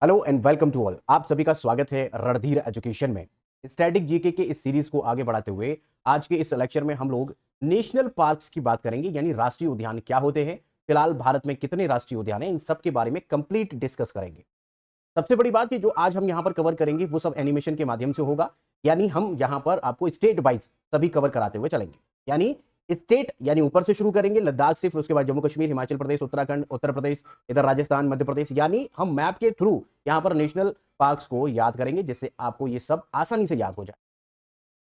Hello and welcome to all. आप सभी का स्वागत है रणधीर एजुकेशन में। स्टैटिक जीके के इस सीरीज को आगे बढ़ाते हुए आज के इस लेक्चर में हम लोग नेशनल पार्क्स की बात करेंगे, यानी राष्ट्रीय उद्यान क्या होते हैं, फिलहाल भारत में कितने राष्ट्रीय उद्यान हैं, इन सब के बारे में कंप्लीट डिस्कस करेंगे। सबसे बड़ी बात कि जो आज हम यहाँ पर कवर करेंगे वो सब एनिमेशन के माध्यम से होगा, यानी हम यहाँ पर आपको स्टेट वाइज सभी कवर कराते हुए चलेंगे। यानी स्टेट यानी ऊपर से शुरू करेंगे लद्दाख से, फिर उसके बाद जम्मू कश्मीर, हिमाचल प्रदेश, उत्तराखंड, उत्तर प्रदेश, इधर राजस्थान, मध्य प्रदेश, यानी हम मैप के थ्रू यहाँ पर नेशनल पार्क्स को याद करेंगे, जिससे आपको ये सब आसानी से याद हो जाए।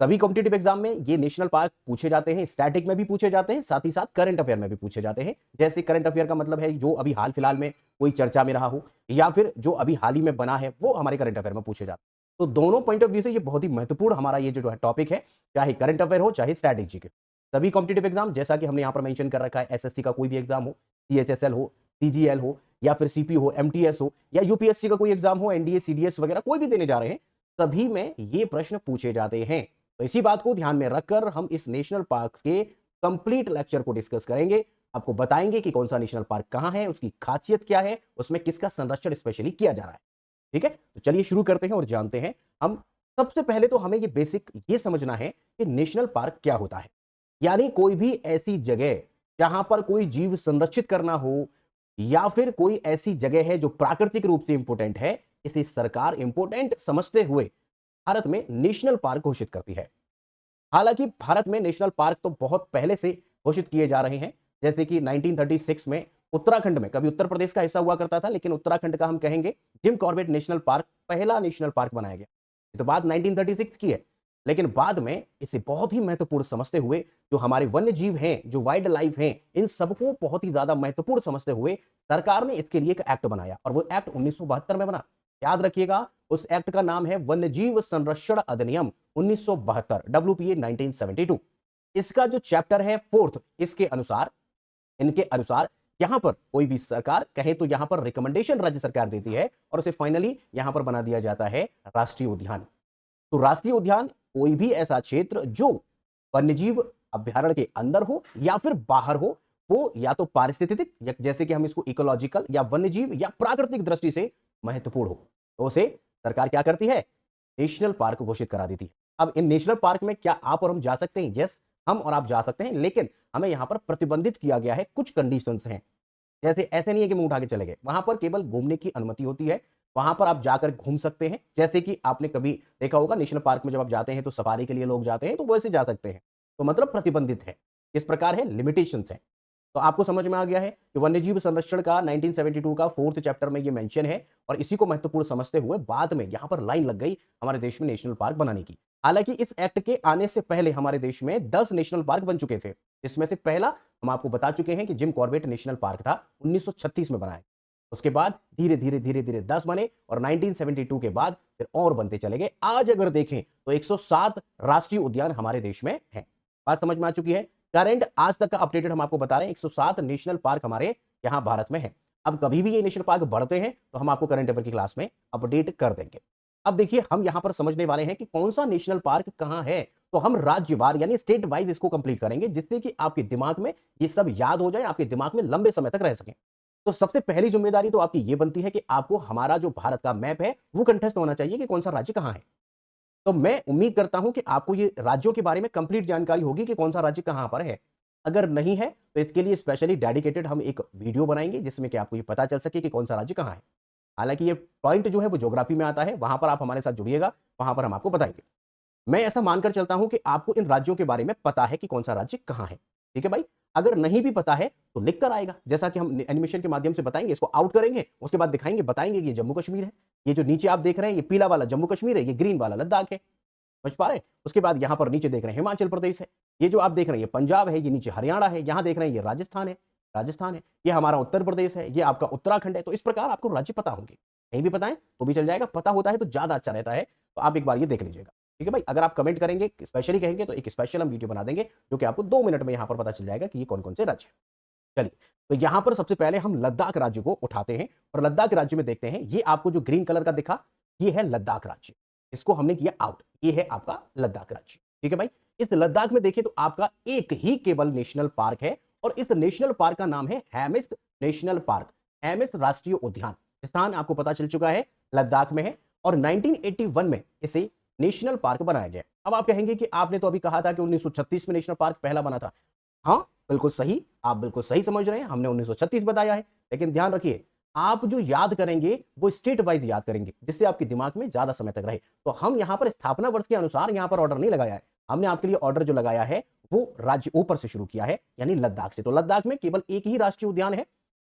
सभी कॉम्पिटिटिव एग्जाम में ये नेशनल पार्क पूछे जाते हैं, स्टैटिक में भी पूछे जाते हैं, साथ ही साथ करंट अफेयर में भी पूछे जाते हैं। जैसे करंट अफेयर का मतलब है जो अभी हाल फिलहाल में कोई चर्चा में रहा हो, या फिर जो अभी हाल ही में बना है वो हमारे करंट अफेयर में पूछे जाते हैं। तो दोनों पॉइंट ऑफ व्यू से ये बहुत ही महत्वपूर्ण हमारा ये जो है टॉपिक है, चाहे करंट अफेयर हो चाहे स्टैटिक जीके। सभी कॉम्पिटिटिव एग्जाम जैसा कि हमने यहाँ पर मेंशन कर रखा है, एसएससी का कोई भी एग्जाम हो, सीएचएसएल हो, सीजीएल हो, या फिर सीपी हो, एमटीएस हो, या यूपीएससी का कोई एग्जाम हो, एनडीए, सीडीएस वगैरह कोई भी देने जा रहे हैं, सभी में ये प्रश्न पूछे जाते हैं। तो इसी बात को ध्यान में रखकर हम इस नेशनल पार्क के कंप्लीट लेक्चर को डिस्कस करेंगे। आपको बताएंगे कि कौन सा नेशनल पार्क कहां है, उसकी खासियत क्या है, उसमें किसका संरक्षण स्पेशली किया जा रहा है। ठीक है, तो चलिए शुरू करते हैं और जानते हैं। हम सबसे पहले तो हमें ये बेसिक ये समझना है कि नेशनल पार्क क्या होता है। यानी कोई भी ऐसी जगह जहां पर कोई जीव संरक्षित करना हो, या फिर कोई ऐसी जगह है जो प्राकृतिक रूप से इंपोर्टेंट है, इसे सरकार इंपोर्टेंट समझते हुए भारत में नेशनल पार्क घोषित करती है। हालांकि भारत में नेशनल पार्क तो बहुत पहले से घोषित किए जा रहे हैं, जैसे कि 1936 में उत्तराखंड में, कभी उत्तर प्रदेश का हिस्सा हुआ करता था लेकिन उत्तराखंड का हम कहेंगे, जिम कॉर्बेट नेशनल पार्क पहला नेशनल पार्क बनाया गया। ये तो बात 1936 की है, लेकिन बाद में इसे बहुत ही महत्वपूर्ण समझते हुए, जो हमारे वन्य जीव हैं, जो वाइल्ड लाइफ हैं, इन सबको बहुत ही ज्यादा महत्वपूर्ण समझते हुए सरकार ने इसके लिए एक एक्ट बनाया, और वो एक्ट 1972 में बना। याद रखिएगा, उस एक्ट का नाम है वन्यजीव संरक्षण अधिनियम 1972, WPA 1972। इसका जो चैप्टर है 4th, इसके अनुसार, इनके अनुसार यहां पर कोई भी सरकार कहे तो यहां पर रिकमेंडेशन राज्य सरकार देती है, और उसे फाइनली यहां पर बना दिया जाता है राष्ट्रीय उद्यान। तो राष्ट्रीय उद्यान कोई भी ऐसा क्षेत्र जो वन्यजीव अभ्यारण्य के अंदर हो या फिर बाहर हो, वो या तो पारिस्थितिक, जैसे कि हम इसको इकोलॉजिकल या वन्यजीव या प्राकृतिक दृष्टि से महत्वपूर्ण हो, तो उसे सरकार क्या करती है, नेशनल पार्क घोषित करा देती है। अब इन नेशनल पार्क में क्या आप और हम जा सकते हैं? यस, हम और आप जा सकते हैं, लेकिन हमें यहां पर प्रतिबंधित किया गया है, कुछ कंडीशंस हैं। जैसे ऐसे नहीं है कि मुंह उठा के चले गए, वहां पर केवल घूमने की अनुमति होती है, वहां पर आप जाकर घूम सकते हैं। जैसे कि आपने कभी देखा होगा नेशनल पार्क में जब आप जाते हैं तो सफारी के लिए लोग जाते हैं, तो वैसे जा सकते हैं। तो मतलब प्रतिबंधित है, इस प्रकार है, लिमिटेशंस है। तो आपको समझ में आ गया है कि वन्यजीव संरक्षण का 1972 का 4th चैप्टर में ये मेंशन है, और इसी को महत्वपूर्ण समझते हुए बाद में यहां पर लाइन लग गई हमारे देश में नेशनल पार्क बनाने की। हालांकि इस एक्ट के आने से पहले हमारे देश में 10 नेशनल पार्क बन चुके थे, जिसमें से पहला हम आपको बता चुके हैं कि जिम कॉर्बेट नेशनल पार्क था, 1936 में बनाया। उसके बाद धीरे धीरे धीरे धीरे 10 बने, और 1972 के बाद फिर और बनते चले गए। आज अगर देखें तो 107 राष्ट्रीय उद्यान हमारे देश में है। बात समझ में आ चुकी है? करंट आज तक का अपडेटेड हम आपको बता रहे हैं, 107 नेशनल पार्क हमारे यहाँ भारत में है। अब कभी भी ये नेशनल पार्क बढ़ते हैं तो हम आपको करंट अफेयर की क्लास में अपडेट कर देंगे। अब देखिए, हम यहां पर समझने वाले हैं कि कौन सा नेशनल पार्क कहां है। तो हम राज्यवार यानी स्टेट वाइज इसको कंप्लीट करेंगे, जिससे कि आपके दिमाग में ये सब याद हो जाए, आपके दिमाग में लंबे समय तक रह सके। तो सबसे पहली जिम्मेदारी तो आपकी ये बनती है कि आपको हमारा जो भारत का मैप है वो कंठस्थ होना चाहिए कि कौन सा राज्य कहां है। तो मैं उम्मीद करता हूं कि आपको ये राज्यों के बारे में कंप्लीट जानकारी होगी कि कौन सा राज्य कहां पर है। अगर नहीं है तो इसके लिए स्पेशली डेडिकेटेड हम एक वीडियो बनाएंगे, जिसमें कि आपको ये पता चल सके कि कौन सा राज्य कहां है। हालांकि ये पॉइंट जो है वो ज्योग्राफी में आता है, वहां पर आप हमारे साथ जुड़िएगा, वहां पर हम आपको बताएंगे। मैं ऐसा मानकर चलता हूं कि आपको इन राज्यों के बारे में पता है कि कौन सा राज्य कहां है। ठीक है भाई? अगर नहीं भी पता है तो लिख कर आएगा, जैसा कि हम एनिमेशन के माध्यम से बताएंगे, इसको आउट करेंगे, उसके बाद दिखाएंगे, बताएंगे कि ये जम्मू कश्मीर है। ये जो नीचे आप देख रहे हैं, ये पीला वाला जम्मू कश्मीर है, ये ग्रीन वाला लद्दाख है। समझ पा रहे हैं? उसके बाद यहां पर नीचे देख रहे हैं हिमाचल प्रदेश है, ये जो आप देख रहे हैं ये पंजाब है, ये नीचे हरियाणा है, यहां देख रहे हैं ये राजस्थान है, ये हमारा उत्तर प्रदेश है, ये आपका उत्तराखंड है। तो इस प्रकार आपको राज्य पता होंगे। नहीं भी पता है तो भी चल जाएगा, पता होता है तो ज्यादा अच्छा रहता है। तो आप एक बार ये देख लीजिएगा। ठीक है भाई? अगर आप कमेंट करेंगे, स्पेशली कहेंगे, तो एक स्पेशल हम वीडियो बना देंगे, जो कि आपको 2 मिनट में यहां पर पता चल जाएगा कि ये कौन कौन से राज्य हैं। चलिए, तो यहां पर सबसे पहले हम लद्दाख राज्य को उठाते हैं, और लद्दाख राज्य में देखते हैं। ये आपको जो ग्रीन कलर का दिखा, ये है लद्दाख राज्य। इसको हमने किया आउट, ये है आपका लद्दाख राज्य। ठीक है भाई? इस लद्दाख में देखिए तो आपका एक ही केवल नेशनल पार्क है, और इस नेशनल पार्क का नाम है हैमिस नेशनल पार्क, हैमिस राष्ट्रीय उद्यान। स्थान आपको पता चल चुका है, लद्दाख में है और 1981 में इसे नेशनल पार्क बनाया गया। अब आप कहेंगे कि आपने तो अभी कहा था कि 1936 में नेशनल पार्क पहला बना था। हाँ, बिल्कुल सही, आप बिल्कुल सही समझ रहे हैं, हमने 1936 बताया है। लेकिन ध्यान रखिए, आप जो याद करेंगे वो स्टेट वाइज याद करेंगे, जिससे आपके दिमाग में ज्यादा समय तक रहे। तो हम यहाँ पर स्थापना वर्ष के अनुसार यहाँ पर ऑर्डर नहीं लगाया है, हमने आपके लिए ऑर्डर जो लगाया है वो राज्य ऊपर से शुरू किया है, यानी लद्दाख से। तो लद्दाख में केवल एक ही राष्ट्रीय उद्यान है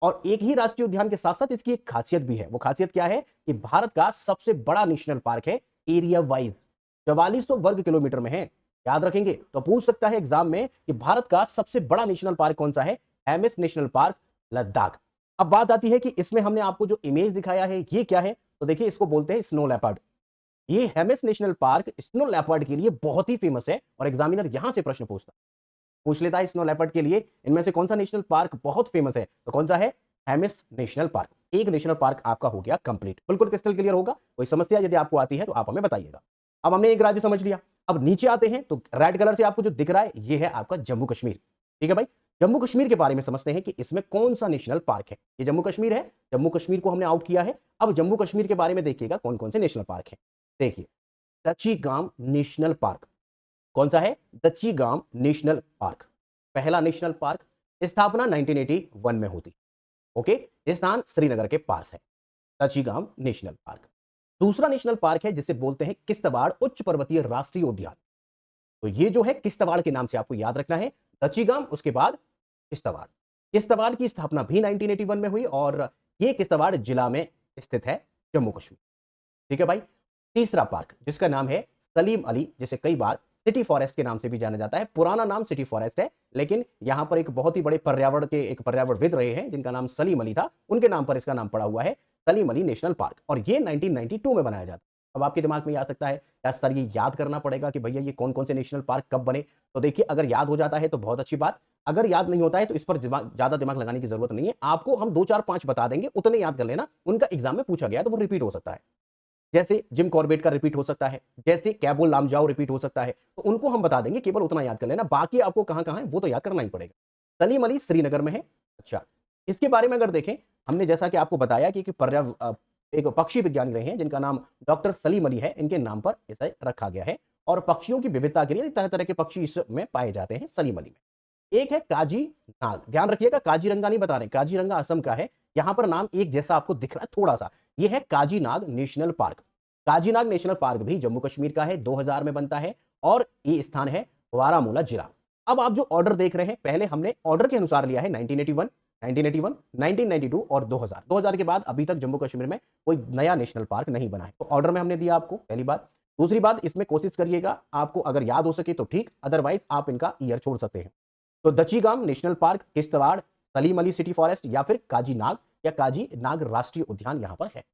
और एक ही राष्ट्रीय उद्यान के साथ साथ इसकी एक खासियत भी है। वो खासियत क्या है कि भारत का सबसे बड़ा नेशनल पार्क है, एरिया वाइज 4400 वर्ग किलोमीटर में है। याद रखेंगे तो पूछ सकता है एग्जाम में कि भारत का सबसे बड़ा नेशनल पार्क कौन सा है, हेमिस नेशनल पार्क लद्दाख। अब बात आती है कि इसमें हमने आपको जो इमेज दिखाया है ये क्या है, तो देखिए इसको बोलते हैं स्नो लेपर्ड। ये Hemis national park snow leopard के लिए बहुत ही फेमस है और एग्जामिनर यहां से प्रश्न पूछ लेता है स्नो लेपर्ड के लिए इनमें से कौन सा नेशनल पार्क बहुत फेमस है, तो कौन सा है, हेमिस नेशनल पार्क। एक नेशनल पार्क आपका हो गया कंप्लीट, बिल्कुल क्रिस्टल क्लियर होगा। कोई समस्या यदि आपको आती है तो आप हमें बताइएगा। अब हमने एक राज्य समझ लिया, अब नीचे आते हैं तो रेड कलर से आपको जो दिख रहा है ये है आपका जम्मू कश्मीर। ठीक है भाई, जम्मू कश्मीर के बारे में समझते हैं कि इसमें कौन सा नेशनल पार्क है। ये जम्मू कश्मीर है, जम्मू कश्मीर को हमने आउट किया है। अब जम्मू कश्मीर के बारे में देखिएगा कौन कौन से नेशनल पार्क है। देखिए दचीगाम नेशनल पार्क, कौन सा है, दचीगाम नेशनल पार्क, पहला नेशनल पार्क, स्थापना 1981 में होती। ओके, स्थान श्रीनगर के पास है, दचीगाम नेशनल पार्क। दूसरा नेशनल पार्क है जिसे बोलते हैं किश्तवाड़ उच्च पर्वतीय राष्ट्रीय उद्यान। तो ये जो है किश्तवाड़ के नाम से आपको याद रखना है, दचीगाम उसके बाद किश्तवाड़। किश्तवाड़ की स्थापना भी 1981 में हुई और ये किश्तवाड़ जिला में स्थित है, जम्मू कश्मीर। ठीक है भाई, तीसरा पार्क जिसका नाम है सलीम अली, जिसे कई बार सिटी फॉरेस्ट के नाम से भी जाना जाता है। पुराना नाम सिटी फॉरेस्ट है, लेकिन यहां पर एक बहुत ही बड़े पर्यावरण के एक पर्यावरणविद रहे हैं जिनका नाम सलीम अली था, उनके नाम पर इसका नाम पड़ा हुआ है सलीम अली नेशनल पार्क और ये 1992 में बनाया जाता है। अब आपके दिमाग में आ सकता है क्या सर ये याद करना पड़ेगा कि भैया ये कौन कौन से नेशनल पार्क कब बने। तो देखिए अगर याद हो जाता है तो बहुत अच्छी बात, अगर याद नहीं होता है तो इस पर ज्यादा दिमाग लगाने की जरूरत नहीं है। आपको हम 2 4 5 बता देंगे, उतने याद कर लेना, उनका एग्जाम में पूछा गया तो वो रिपीट हो सकता है। जैसे जिम कॉर्बेट का रिपीट हो सकता है, जैसे कैबो लामजाओ रिपीट हो सकता है, तो उनको हम बता देंगे, केवल उतना याद कर लेना, बाकी आपको कहां है वो तो याद करना ही पड़ेगा। सलीम अली श्रीनगर में है। अच्छा, इसके बारे में अगर देखें, हमने जैसा कि आपको बताया कि एक पक्षी विज्ञानी रहे हैं जिनका नाम डॉक्टर सलीम अली है, इनके नाम पर इसे रखा गया है और पक्षियों की विविधता के लिए तरह तरह के पक्षी इसमें पाए जाते हैं सलीम अली में। एक है काजी नाग, ध्यान रखिएगा काजीरंगा नहीं बता रहे, काजीरंगा असम का है, यहां पर नाम एक जैसा आपको दिख रहा है थोड़ा सा, यह है Kazinag national park. Kazinag national park भी जम्मू कश्मीर का है, 2000 में बनता है और ये स्थान है बारामूला जिला। अब आप जो ऑर्डर देख रहे हैं, पहले हमने ऑर्डर के अनुसार लिया है 1981, 1992 और 2000 के बाद अभी तक जम्मू कश्मीर में कोई नया नेशनल पार्क नहीं बना है, तो ऑर्डर में हमने दिया आपको, पहली बात। दूसरी बात, इसमें कोशिश करिएगा आपको अगर याद हो सके तो ठीक, अदरवाइज आप इनका ईयर छोड़ सकते हैं। तो Dachigam national park, Kishtwar, Salim Ali city forest या फिर काजीनाग या काजीनाग राष्ट्रीय उद्यान यहां पर है।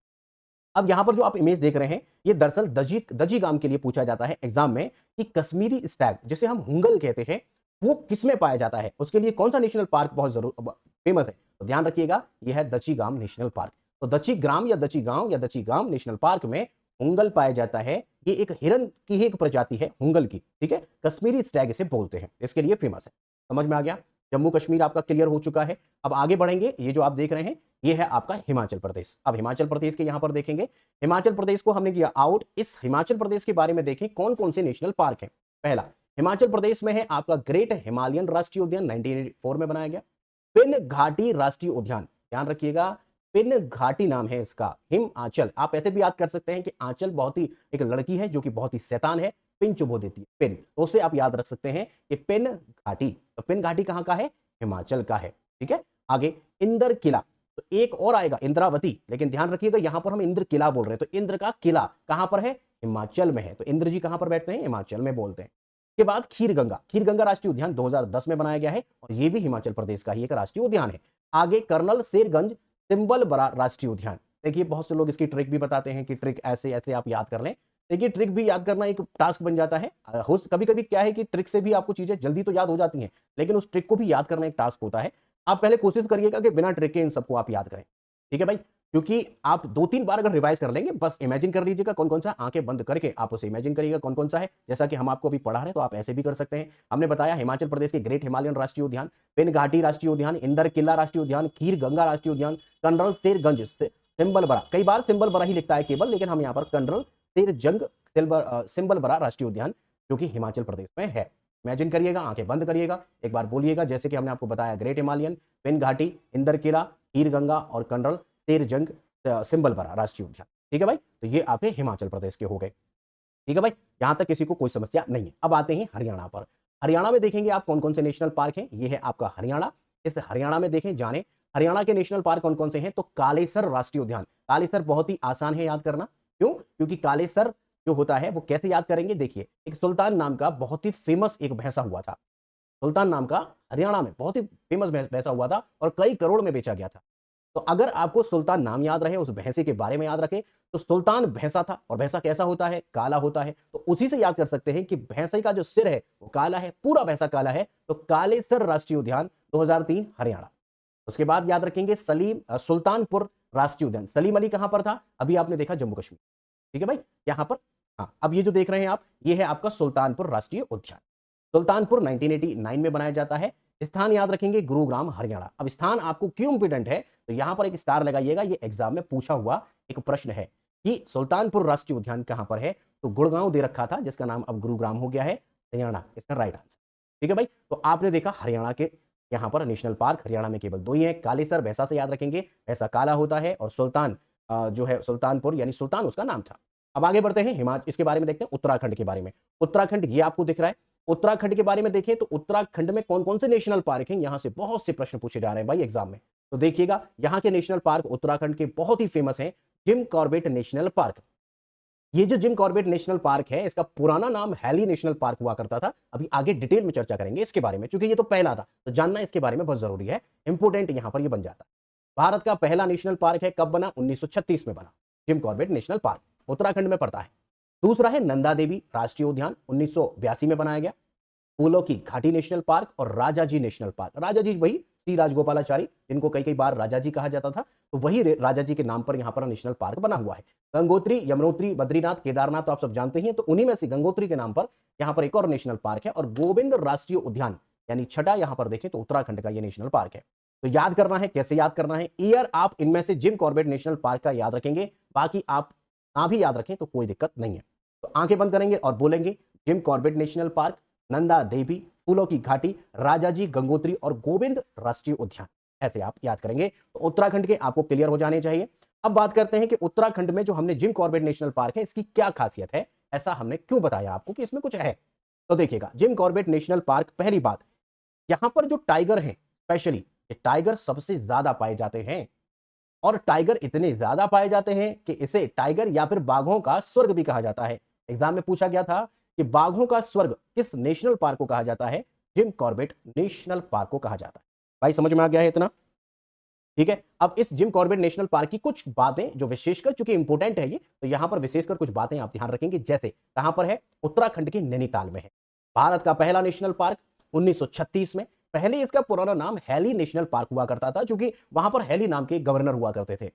अब यहां पर जो आप इमेज देख रहे हैं ये दरअसल दजीगाम के लिए पूछा जाता है एग्जाम में कि कश्मीरी स्टैग जिसे हम हुंगल कहते हैं वो किसमें पाया जाता है, उसके लिए कौन सा नेशनल पार्क बहुत जरूर फेमस है, तो ध्यान रखिएगा यह है दचीगाम नेशनल पार्क। तो दचीग्राम या दचीगाम नेशनल पार्क में हुंगल पाया जाता है। ये एक हिरन की ही एक प्रजाति है हुंगल की, ठीक है, कश्मीरी स्टैग इसे बोलते हैं, इसके लिए फेमस है। समझ में आ गया, जम्मू कश्मीर आपका क्लियर हो चुका है। अब आगे बढ़ेंगे, ये जो आप देख रहे हैं ये है आपका हिमाचल प्रदेश। अब हिमाचल प्रदेश के यहां पर देखेंगे, हिमाचल प्रदेश को हमने किया आउट। इस हिमाचल प्रदेश के बारे में देखें कौन कौन से नेशनल पार्क हैं। पहला हिमाचल प्रदेश में है आपका ग्रेट हिमालयन राष्ट्रीय उद्यान, 1984 में बनाया गया। पिन घाटी राष्ट्रीय उद्यान, ध्यान रखिएगा पिन घाटी नाम है इसका, हिमाचल। आप ऐसे भी याद कर सकते हैं कि आंचल बहुत ही एक लड़की है जो कि बहुत ही शैतान है, पिन चुभो देती है, पिन, तो उसे आप याद रख सकते हैं कि पिन घाटी। तो पिन घाटी कहां का है, हिमाचल का है, ठीक है। आगे इंद्र किला, तो एक और आएगा इंद्रावती, लेकिन ध्यान रखिएगा यहां पर हम इंद्र किला बोल रहे हैं, तो इंद्र का किला कहां पर है, हिमाचल में है। तो इंद्र जी कहां पर बैठते हैं, हिमाचल में बोलते हैं। के बाद खीरगंगा राष्ट्रीय उद्यान 2010 में बनाया गया है और यह भी हिमाचल प्रदेश का ही एक राष्ट्रीय उद्यान है। आगे कर्नल शेरगंज सिंबल बरा राष्ट्रीय उद्यान। देखिए बहुत से लोग इसकी ट्रिक भी बताते हैं कि ट्रिक ऐसे ऐसे आप याद कर लें, देखिए ट्रिक भी याद करना एक टास्क बन जाता है। कभी कभी क्या है कि ट्रिक से भी आपको चीजें जल्दी तो याद हो जाती हैं, लेकिन उस ट्रिक को भी याद करना एक टास्क होता है। आप पहले कोशिश करिएगा कि बिना ट्रिक के इन सबको आप याद करें, ठीक है भाई, क्योंकि आप 2-3 बार अगर रिवाइज कर लेंगे, बस इमेजिन कर लीजिएगा कौन कौन सा, आंखें बंद करके आप उसे इमेजिन करिएगा कौन कौन सा है, जैसा कि हम आपको अभी पढ़ा रहे हैं, तो आप ऐसे भी कर सकते हैं। हमने बताया हिमाचल प्रदेश के ग्रेट हिमालयन राष्ट्रीय उद्यान, पिन घाटी राष्ट्रीय उद्यान, इंदर किला राष्ट्रीय उद्यान, खीर गंगा राष्ट्रीय उद्यान, कर्नल शेरगंज सिंबल बरा, कई बार सिंबल बरा ही लिखता है केवल, लेकिन हम यहाँ पर कर्नल शेरजंग सिंबल बरा राष्ट्रीय उद्यान जो कि हिमाचल प्रदेश में है। इमेजिन करिएगा, आंखें बंद करिएगा, एक बार बोलिएगा, जैसे कि हमने आपको बताया, ग्रेट हिमालयन, पिन घाटी, इंदरकिला, हीर गंगा और कर्नल शेरजंग सिंबल बरा राष्ट्रीय उद्यान। ठीक है भाई, तो ये आपके हिमाचल प्रदेश के हो गए। ठीक है भाई, यहां तक किसी को कोई समस्या नहीं है। अब आते हैं हरियाणा पर। हरियाणा में देखेंगे आप कौन कौन से नेशनल पार्क हैं। ये है आपका हरियाणा। इस हरियाणा में देखें, जाने हरियाणा के नेशनल पार्क कौन कौन से हैं। तो कालेसर राष्ट्रीय उद्यान, कालेसर बहुत ही आसान है याद करना। क्यों? क्योंकि कालेसर जो होता है वो कैसे याद करेंगे, देखिए, एक सुल्तान नाम का बहुत ही फेमस एक भैंसा हुआ था। सुल्तान नाम का हरियाणा में बहुत ही फेमस भैंसा हुआ था और कई करोड़ में बेचा गया था। तो अगर आपको सुल्तान नाम याद रहे, उस भैंसे के बारे में याद रखें, तो सुल्तान भैंसा था और भैंसा कैसा होता है, काला होता है। तो उसी से याद कर सकते हैं कि भैंसे का जो सिर है वो काला है, पूरा भैंसा काला है। तो कालेसर राष्ट्रीय उद्यान 2003 हरियाणा। उसके बाद याद रखेंगे सुल्तानपुर राष्ट्रीय उद्यान। सलीम अली कहां पर था, अभी आपने देखा जम्मू कश्मीर। ठीक है भाई, यहां पर, हाँ, अब ये जो देख रहे हैं आप, ये है आपका सुल्तानपुर राष्ट्रीय उद्यान। सुल्तानपुर 1989 में बनाया जाता है। स्थान याद रखेंगे गुरुग्राम हरियाणा। अब स्थान आपको क्यों इंपॉर्टेंट है, तो यहां पर एक स्टार लगाइएगा, ये एग्जाम में पूछा हुआ एक प्रश्न है कि सुल्तानपुर राष्ट्रीय उद्यान कहां पर है। तो गुड़गांव दे रखा था, जिसका नाम अब गुरुग्राम हो गया है, हरियाणा इसका राइट आंसर। ठीक है भाई, तो आपने देखा हरियाणा के यहां पर नेशनल पार्क हरियाणा में केवल 2 ही है। कालेसर भैंसा से याद रखेंगे, भैंसा काला होता है, और सुल्तान जो है सुल्तानपुर यानी सुल्तान उसका नाम था। अब आगे बढ़ते हैं हिमाचल, इसके बारे में देखते हैं उत्तराखंड के बारे में। उत्तराखंड ये आपको दिख रहा है। उत्तराखंड के बारे में देखें तो उत्तराखंड में कौन कौन से नेशनल पार्क हैं, यहां से बहुत से प्रश्न पूछे जा रहे हैं भाई एग्जाम में। तो देखिएगा, यहां के नेशनल पार्क उत्तराखंड के बहुत ही फेमस हैं। जिम कॉर्बेट नेशनल पार्क, ये जो जिम कॉर्बेट नेशनल पार्क है, इसका पुराना नाम हैली नेशनल पार्क हुआ करता था। अभी आगे डिटेल में चर्चा करेंगे इसके बारे में, क्योंकि ये तो पहला था, तो जानना इसके बारे में बहुत जरूरी है, इंपोर्टेंट यहां पर ये बन जाता है। भारत का पहला नेशनल पार्क है, कब बना, 1936 में बना। Gym Corbett national park Uttarakhand में पड़ता है। दूसरा है नंदा देवी राष्ट्रीय उद्यान, 1982 में बनाया गया। फूलों की घाटी नेशनल पार्क और राजाजी नेशनल पार्क, राजाजी वही सी राजगोपालाचारी, जिनको कई कई बार राजाजी कहा जाता था, तो वही राजाजी के नाम पर यहां पर नेशनल पार्क बना हुआ है। गंगोत्री, यमुनोत्री, बद्रीनाथ, केदारनाथ तो आप सब जानते ही हैं, तो उन्हीं में से गंगोत्री के नाम पर यहां पर एक और नेशनल पार्क है। और गोविंद राष्ट्रीय उद्यान यानी छठा यहां पर देखें तो उत्तराखंड का यह नेशनल पार्क है। तो याद करना है, कैसे याद करना है, ईयर आप इनमें से जिम कॉर्बेट नेशनल पार्क का याद रखेंगे, बाकी आप ना भी याद रखें तो कोई दिक्कत नहीं है। तो आंखें बंद करेंगे और बोलेंगे Jim Corbett national park, Nanda Devi, फूलों की घाटी, राजाजी, गंगोत्री और गोविंद राष्ट्रीय उद्यान, ऐसे आप याद करेंगे। तो उत्तराखंड के आपको क्लियर हो जाने चाहिए। अब बात करते हैं कि उत्तराखंड में जो हमने जिम कॉर्बेट नेशनल पार्क है, इसकी क्या खासियत है, ऐसा हमने क्यों बताया आपको कि इसमें कुछ है। तो देखिएगा, जिम कॉर्बेट नेशनल पार्क, पहली बात, यहां पर जो टाइगर हैं, स्पेशली टाइगर सबसे ज्यादा पाए जाते हैं। और टाइगर इतने ज्यादा पाए जाते हैं कि इसे टाइगर या फिर बाघों का स्वर्ग भी कहा जाता है। एग्जाम में पूछा गया था कि बाघों का स्वर्ग किस नेशनल पार्क को कहा जाता है, जिम कॉर्बेट नेशनल पार्क को कहा जाता है। भाई समझ में आ गया है इतना? ठीक है, अब इस जिम कॉर्बेट नेशनल पार्क की कुछ बातें जो विशेषकर, चूंकि इंपोर्टेंट है ये, तो यहां पर विशेषकर कुछ बातें आप ध्यान रखेंगे। जैसे कहां पर है, उत्तराखंड के नैनीताल में है। भारत का पहला नेशनल पार्क 1936 में। पहले इसका पुराना नाम हैली नेशनल पार्क हुआ करता था, क्योंकि वहां पर हैली नाम के गवर्नर हुआ करते थे।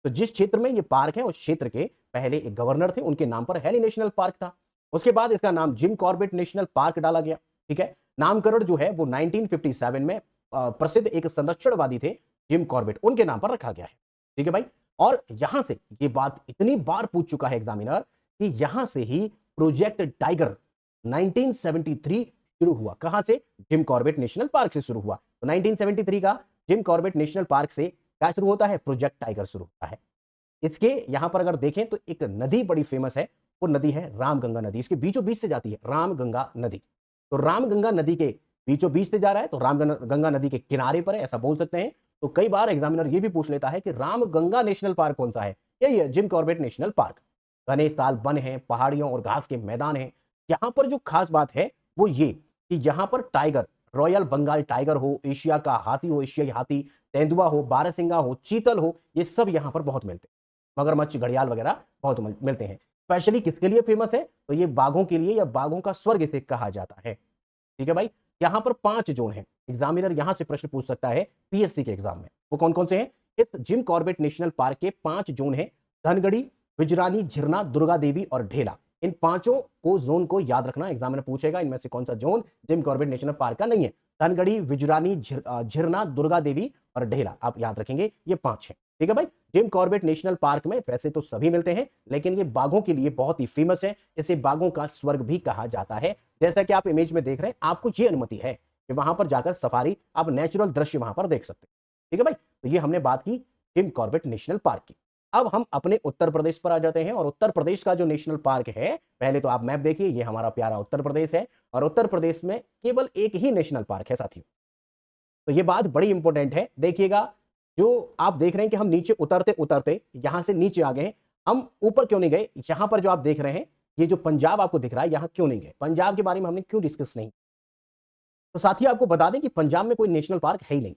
तो जिस क्षेत्र में ये पार्क है, उस क्षेत्र के पहले एक गवर्नर थे, उनके नाम पर हैली नेशनल पार्क था। उसके बाद इसका नाम जिम कॉर्बेट नेशनल पार्क डाला गया। ठीक है, नामकरण जो है वो 1957 में प्रसिद्ध एक संरक्षणवादी थे जिम कॉर्बेट, उनके नाम पर रखा गया है। ठीक है भाई, और यहां से ये बात इतनी बार पूछ चुका है एग्जामिनर कि यहां से ही प्रोजेक्ट टाइगर 1973 शुरू हुआ। कहां से? जिम कॉर्बेट नेशनल पार्क से शुरू हुआ। तो 1973 का जिम कॉर्बेट नेशनल पार्क से क्या शुरू होता है? प्रोजेक्ट टाइगर शुरू होता है। इसके यहां पर अगर देखें तो एक नदी बड़ी फेमस है, वो नदी है रामगंगा नदी। इसके बीचों बीच से जाती है रामगंगा नदी। तो रामगंगा नदी के बीचों बीच से जा रहा है, तो रामगंगा नदी के किनारे पर है, ऐसा बोल सकते हैं। तो कई बार एग्जामिनर ये भी पूछ लेता है कि रामगंगा नेशनल पार्क कौन सा है? यही है जिम कॉर्बेट नेशनल पार्क। घने साल वन है, पहाड़ियों और घास के मैदान है। यहां पर जो खास बात है वो ये कि यहां पर टाइगर, रॉयल बंगाल टाइगर हो, एशिया का हाथी हो, एशियाई हाथी, तेंदुआ हो, बारहसिंगा हो, चीतल हो, ये सब यहां पर बहुत मिलते हैं। मगरमच्छ, घड़ियाल वगैरह बहुत मिलते हैं। स्पेशली किसके लिए फेमस है? तो ये बाघों के लिए, या बाघों का स्वर्ग इसे कहा जाता है। ठीक है भाई, यहां पर 5 जोन है। एग्जामिनर यहां से प्रश्न पूछ सकता है पीएससी के एग्जाम में। वो कौन कौन से हैं? इस जिम कॉर्बेट नेशनल पार्क के 5 जोन है। धनगढ़ी, बिजरानी, झिरना, दुर्गा देवी और ढेला। इन पांचों को जोन को याद रखना, एग्जामिनर पूछेगा इनमें से कौन सा zone gym Corbett national park का नहीं है। धनगढ़ी, बिजरानी, झिरना, दुर्गा देवी और ढेला, आप याद रखेंगे, ये 5 है। ठीक है भाई। जिम कॉर्बेट नेशनल पार्क में वैसे तो सभी मिलते हैं, लेकिन ये बाघों के लिए बहुत ही फेमस है। इसे बाघों का स्वर्ग भी कहा जाता है। जैसा कि आप इमेज में देख रहे हैं, आपको ये अनुमति है कि वहां पर जाकर सफारी, आप नेचुरल दृश्य वहां पर देख सकते हैं। ठीक है भाई। तो ये हमने बात की जिम कॉर्बेट नेशनल पार्क की। अब हम अपने उत्तर प्रदेश पर आ जाते हैं, और उत्तर प्रदेश का जो नेशनल पार्क है, पहले तो आप मैप देखिए, ये हमारा प्यारा उत्तर प्रदेश है, और उत्तर प्रदेश में केवल एक ही नेशनल पार्क है साथियों। तो ये बात बड़ी इंपॉर्टेंट है, देखिएगा। जो आप देख रहे हैं कि हम नीचे उतरते उतरते यहां से नीचे आ गए, हम ऊपर क्यों नहीं गए? यहां पर जो आप देख रहे हैं, ये जो पंजाब आपको दिख रहा है, यहां क्यों नहीं गए? पंजाब के बारे में हमने क्यों डिस्कस नहीं? तो साथ ही आपको बता दें कि पंजाब में कोई नेशनल पार्क है ही नहीं।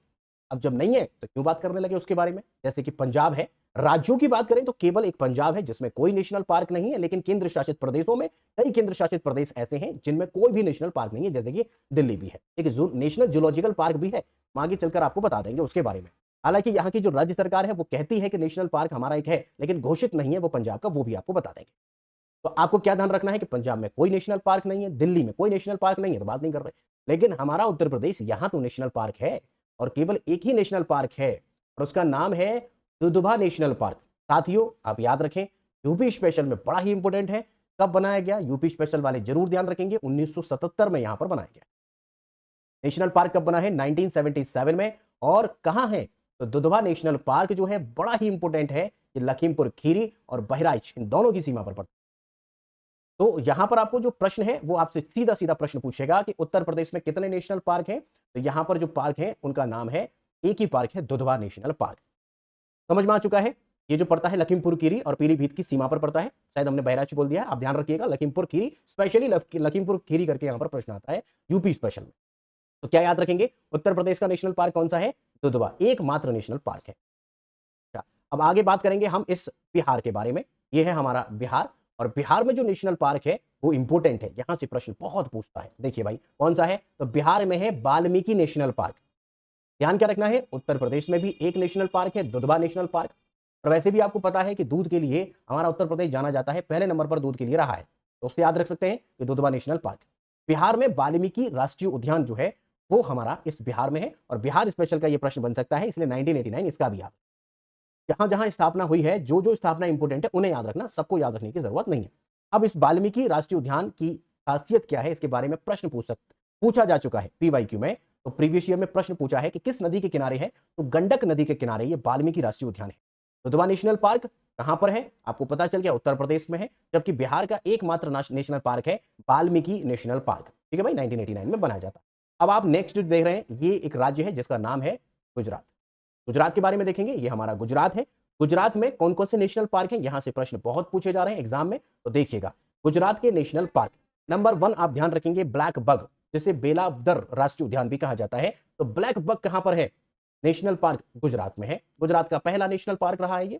अब जब नहीं है तो क्यों बात करने लगे उसके बारे में? जैसे कि पंजाब है, राज्यों की बात करें तो केवल एक पंजाब है जिसमें कोई नेशनल पार्क नहीं है, लेकिन केंद्र शासित प्रदेशों में कई केंद्र शासित प्रदेश ऐसे हैं जिनमें कोई भी नेशनल पार्क नहीं है, जैसे कि दिल्ली भी है। एक नेशनल जूलॉजिकल पार्क भी है, हम आगे चलकर आपको बता देंगे उसके बारे में। हालांकि यहाँ की जो राज्य सरकार है वो कहती है कि नेशनल पार्क हमारा एक है, लेकिन घोषित नहीं है वो पंजाब का, वो भी आपको बता देंगे। तो आपको क्या ध्यान रखना है कि पंजाब में कोई नेशनल पार्क नहीं है, दिल्ली में कोई नेशनल पार्क नहीं है, तो बात नहीं कर रहे। लेकिन हमारा उत्तर प्रदेश, यहां तो नेशनल पार्क है, और केवल एक ही नेशनल पार्क है, और उसका नाम है दुधवा नेशनल पार्क। साथियों आप याद रखें, यूपी स्पेशल में बड़ा ही इंपॉर्टेंट है। कब बनाया गया? यूपी स्पेशल वाले जरूर ध्यान रखेंगे, 1977 में यहां पर बनाया गया। नेशनल पार्क कब बना है? 1977 में। और कहां है? तो दुधवा नेशनल पार्क जो है बड़ा ही इंपॉर्टेंट है, ये लखीमपुर खीरी और बहराइच इन दोनों की सीमा पर पड़ता है। तो यहां पर आपको जो प्रश्न है वो आपसे सीधा सीधा प्रश्न पूछेगा कि उत्तर प्रदेश में कितने नेशनल पार्क हैं? तो यहां पर जो पार्क है उनका नाम है, एक ही पार्क है, दुधवा नेशनल पार्क। समझ में आ चुका है? ये जो पड़ता है लखीमपुर खीरी और पीलीभीत की सीमा पर पड़ता है। शायद हमने बहराइच बोल दिया, आप ध्यान रखिएगा, लखीमपुर खीरी, स्पेशली लखीमपुर खीरी करके यहां पर प्रश्न आता है यूपी स्पेशल में। तो क्या याद रखेंगे? उत्तर प्रदेश का नेशनल पार्क कौन सा है? दुधवा, एकमात्र नेशनल पार्क है। अच्छा, अब आगे बात करेंगे हम इस बिहार के बारे में। ये है हमारा बिहार, और बिहार में जो नेशनल पार्क है वो इंपॉर्टेंट है, यहां से प्रश्न बहुत पूछता है। देखिए भाई, कौन सा है? तो बिहार में है वाल्मीकि नेशनल पार्क। ध्यान क्या रखना है? उत्तर प्रदेश में भी एक नेशनल पार्क है, दुधवा नेशनल पार्क। और वैसे भी आपको पता है कि दूध के लिए हमारा उत्तर प्रदेश जाना जाता है, पहले नंबर पर दूध के लिए रहा है, तो उससे याद रख सकते हैं कि दुधवा नेशनल पार्क। बिहार में वाल्मीकि राष्ट्रीय उद्यान जो है वो हमारा इस बिहार में है, और बिहार स्पेशल का ये प्रश्न बन सकता है, इसलिए 1989 इसका भी याद। जहां जहां स्थापना हुई है, जो जो स्थापना इंपोर्टेंट है उन्हें याद रखना, सबको याद रखने की जरूरत नहीं है। अब इस वाल्मीकि राष्ट्रीय उद्यान की खासियत क्या है, इसके बारे में प्रश्न पूछा जा चुका है पीवाईक्यू में। तो प्रीवियस ईयर में प्रश्न पूछा है कि किस नदी के किनारे है? तो गंडक नदी के किनारे ये वाल्मीकि राष्ट्रीय उद्यान है। दुधवा नेशनल पार्क कहां पर है? आपको पता चल गया, उत्तर प्रदेश में है। जबकि बिहार का एकमात्र नेशनल पार्क है वाल्मीकि नेशनल पार्क। ठीक है भाई, 1989 में बनाया जाता। अब आप नेक्स्ट देख रहे हैं, ये एक राज्य है जिसका नाम है गुजरात। गुजरात के बारे में देखेंगे, ये हमारा गुजरात है। गुजरात में कौन कौन से नेशनल पार्क हैं, यहां से प्रश्न बहुत पूछे जा रहे हैं एग्जाम में। तो देखिएगा, गुजरात के नेशनल पार्क नंबर 1 आप ध्यान रखेंगे, ब्लैक बग, जिसे बेलावदर राष्ट्रीय उद्यान भी कहा जाता है। तो ब्लैक बग कहां पर है? नेशनल पार्क गुजरात में है। गुजरात का पहला नेशनल पार्क रहा है ये।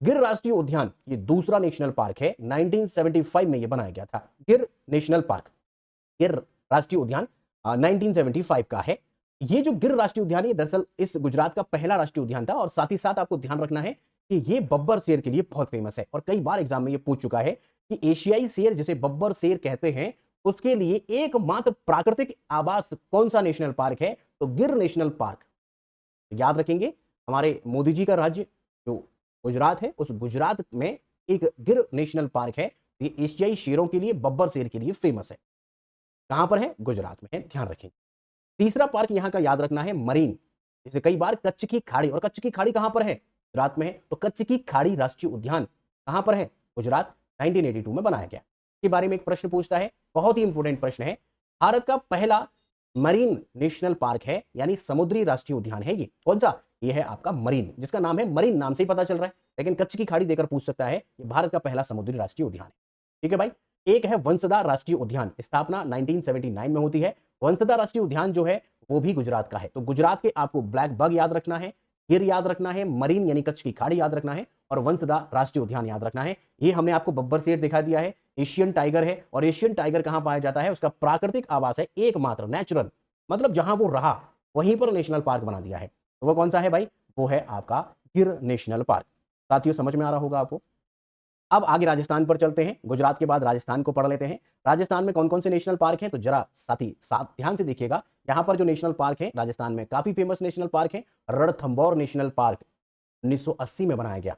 गिर राष्ट्रीय उद्यान ये दूसरा नेशनल पार्क है, 1975 में ये बनाया गया था। गिर नेशनल पार्क, गिर राष्ट्रीय उद्यान 1975 का है। ये जो गिर राष्ट्रीय उद्यान है दरअसल इस गुजरात का पहला राष्ट्रीय उद्यान था। और साथ ही साथ आपको ध्यान रखना है कि ये बब्बर शेर के लिए बहुत फेमस है, और कई बार एग्जाम में ये पूछ चुका है कि एशियाई शेर जिसे बब्बर शेर कहते हैं, उसके लिए एकमात्र प्राकृतिक आवास कौन सा नेशनल पार्क है? तो गिर नेशनल पार्क। याद रखेंगे, हमारे मोदी जी का राज्य जो गुजरात है, उस गुजरात में एक गिर नेशनल पार्क है। ये एशियाई शेरों के लिए, बब्बर शेर के लिए फेमस है। कहां पर है? गुजरात में है, ध्यान रखेंगे। तीसरा पार्क यहां का याद रखना है मरीन, जैसे कई बार कच्छ की खाड़ी, और कच्छ की खाड़ी कहां पर है? गुजरात में है। तो कच्छ की खाड़ी राष्ट्रीय उद्यान कहां पर है? गुजरात, 1982 में बनाया गया। इसके बारे में एक प्रश्न पूछता है, बहुत ही इंपॉर्टेंट प्रश्न है। भारत का पहला मरीन नेशनल पार्क है, यानी समुद्री राष्ट्रीय उद्यान है ये। कौन सा? ये है आपका मरीन, जिसका नाम है मरीन, नाम से ही पता चल रहा है। लेकिन कच्छ की खाड़ी देकर पूछ सकता है, ये भारत का पहला समुद्री राष्ट्रीय उद्यान है। ठीक है भाई। एक है वंसदा राष्ट्रीय उद्यान, स्थापना 1979 में होती है। वंसदा राष्ट्रीय उद्यान जो है वो भी गुजरात का है। तो गुजरात के आपको ब्लैक बग याद रखना है, गिर याद रखना है, मरीन यानी कच्छ की खाड़ी याद रखना है, और वंसदा राष्ट्रीय उद्यान याद रखना है। ये हमने आपको बब्बर शेर दिखा दिया है, एशियन टाइगर है। और एशियन टाइगर कहां पाया जाता है? उसका प्राकृतिक आवास है एकमात्र, नेचुरल, मतलब जहां वो रहा वहीं पर नेशनल पार्क बना दिया है। तो वो कौन सा है भाई? वो है आपका गिर नेशनल पार्क। साथियों समझ में आ रहा होगा आपको। अब आगे राजस्थान पर चलते हैं, गुजरात के बाद राजस्थान को पढ़ लेते हैं। राजस्थान में कौन कौन से नेशनल पार्क हैं? तो जरा साथी साथ ध्यान से देखिएगा, यहां पर जो नेशनल पार्क है राजस्थान में काफी फेमस नेशनल पार्क है, रणथंभौर नेशनल पार्क। 1980 में बनाया गया।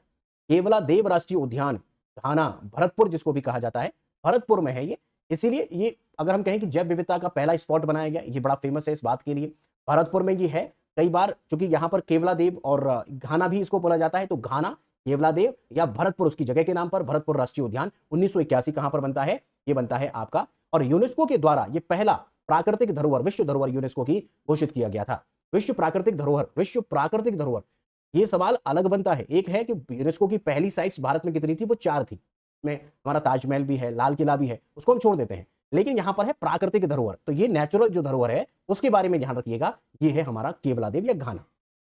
केवलादेव राष्ट्रीय उद्यान घाना भरतपुर जिसको भी कहा जाता है, भरतपुर में है ये। इसीलिए ये अगर हम कहें कि जैव विविधता का पहला स्पॉट बनाया गया, ये बड़ा फेमस है इस बात के लिए। भरतपुर में ये है। कई बार चूंकि यहाँ पर केवलादेव और घाना भी इसको बोला जाता है, तो घाना, केवलादेव या भरतपुर उसकी जगह के नाम पर भरतपुर राष्ट्रीय उद्यान 1981 कहां पर बनता है? ये बनता है आपका, और यूनेस्को के द्वारा ये पहला प्राकृतिक धरोहर, विश्व धरोहर यूनेस्को की घोषित किया गया था। विश्व प्राकृतिक धरोहर, विश्व प्राकृतिक धरोहर, ये सवाल अलग बनता है। एक है कि यूनेस्को की पहली साइट्स भारत में कितनी थी? वो 4 थी। में हमारा ताजमहल भी है, लाल किला भी है, उसको हम छोड़ देते हैं। लेकिन यहां पर है प्राकृतिक धरोहर, तो ये नेचुरल जो धरोहर है उसके बारे में ध्यान रखिएगा। ये है हमारा केवलादेव या घाना।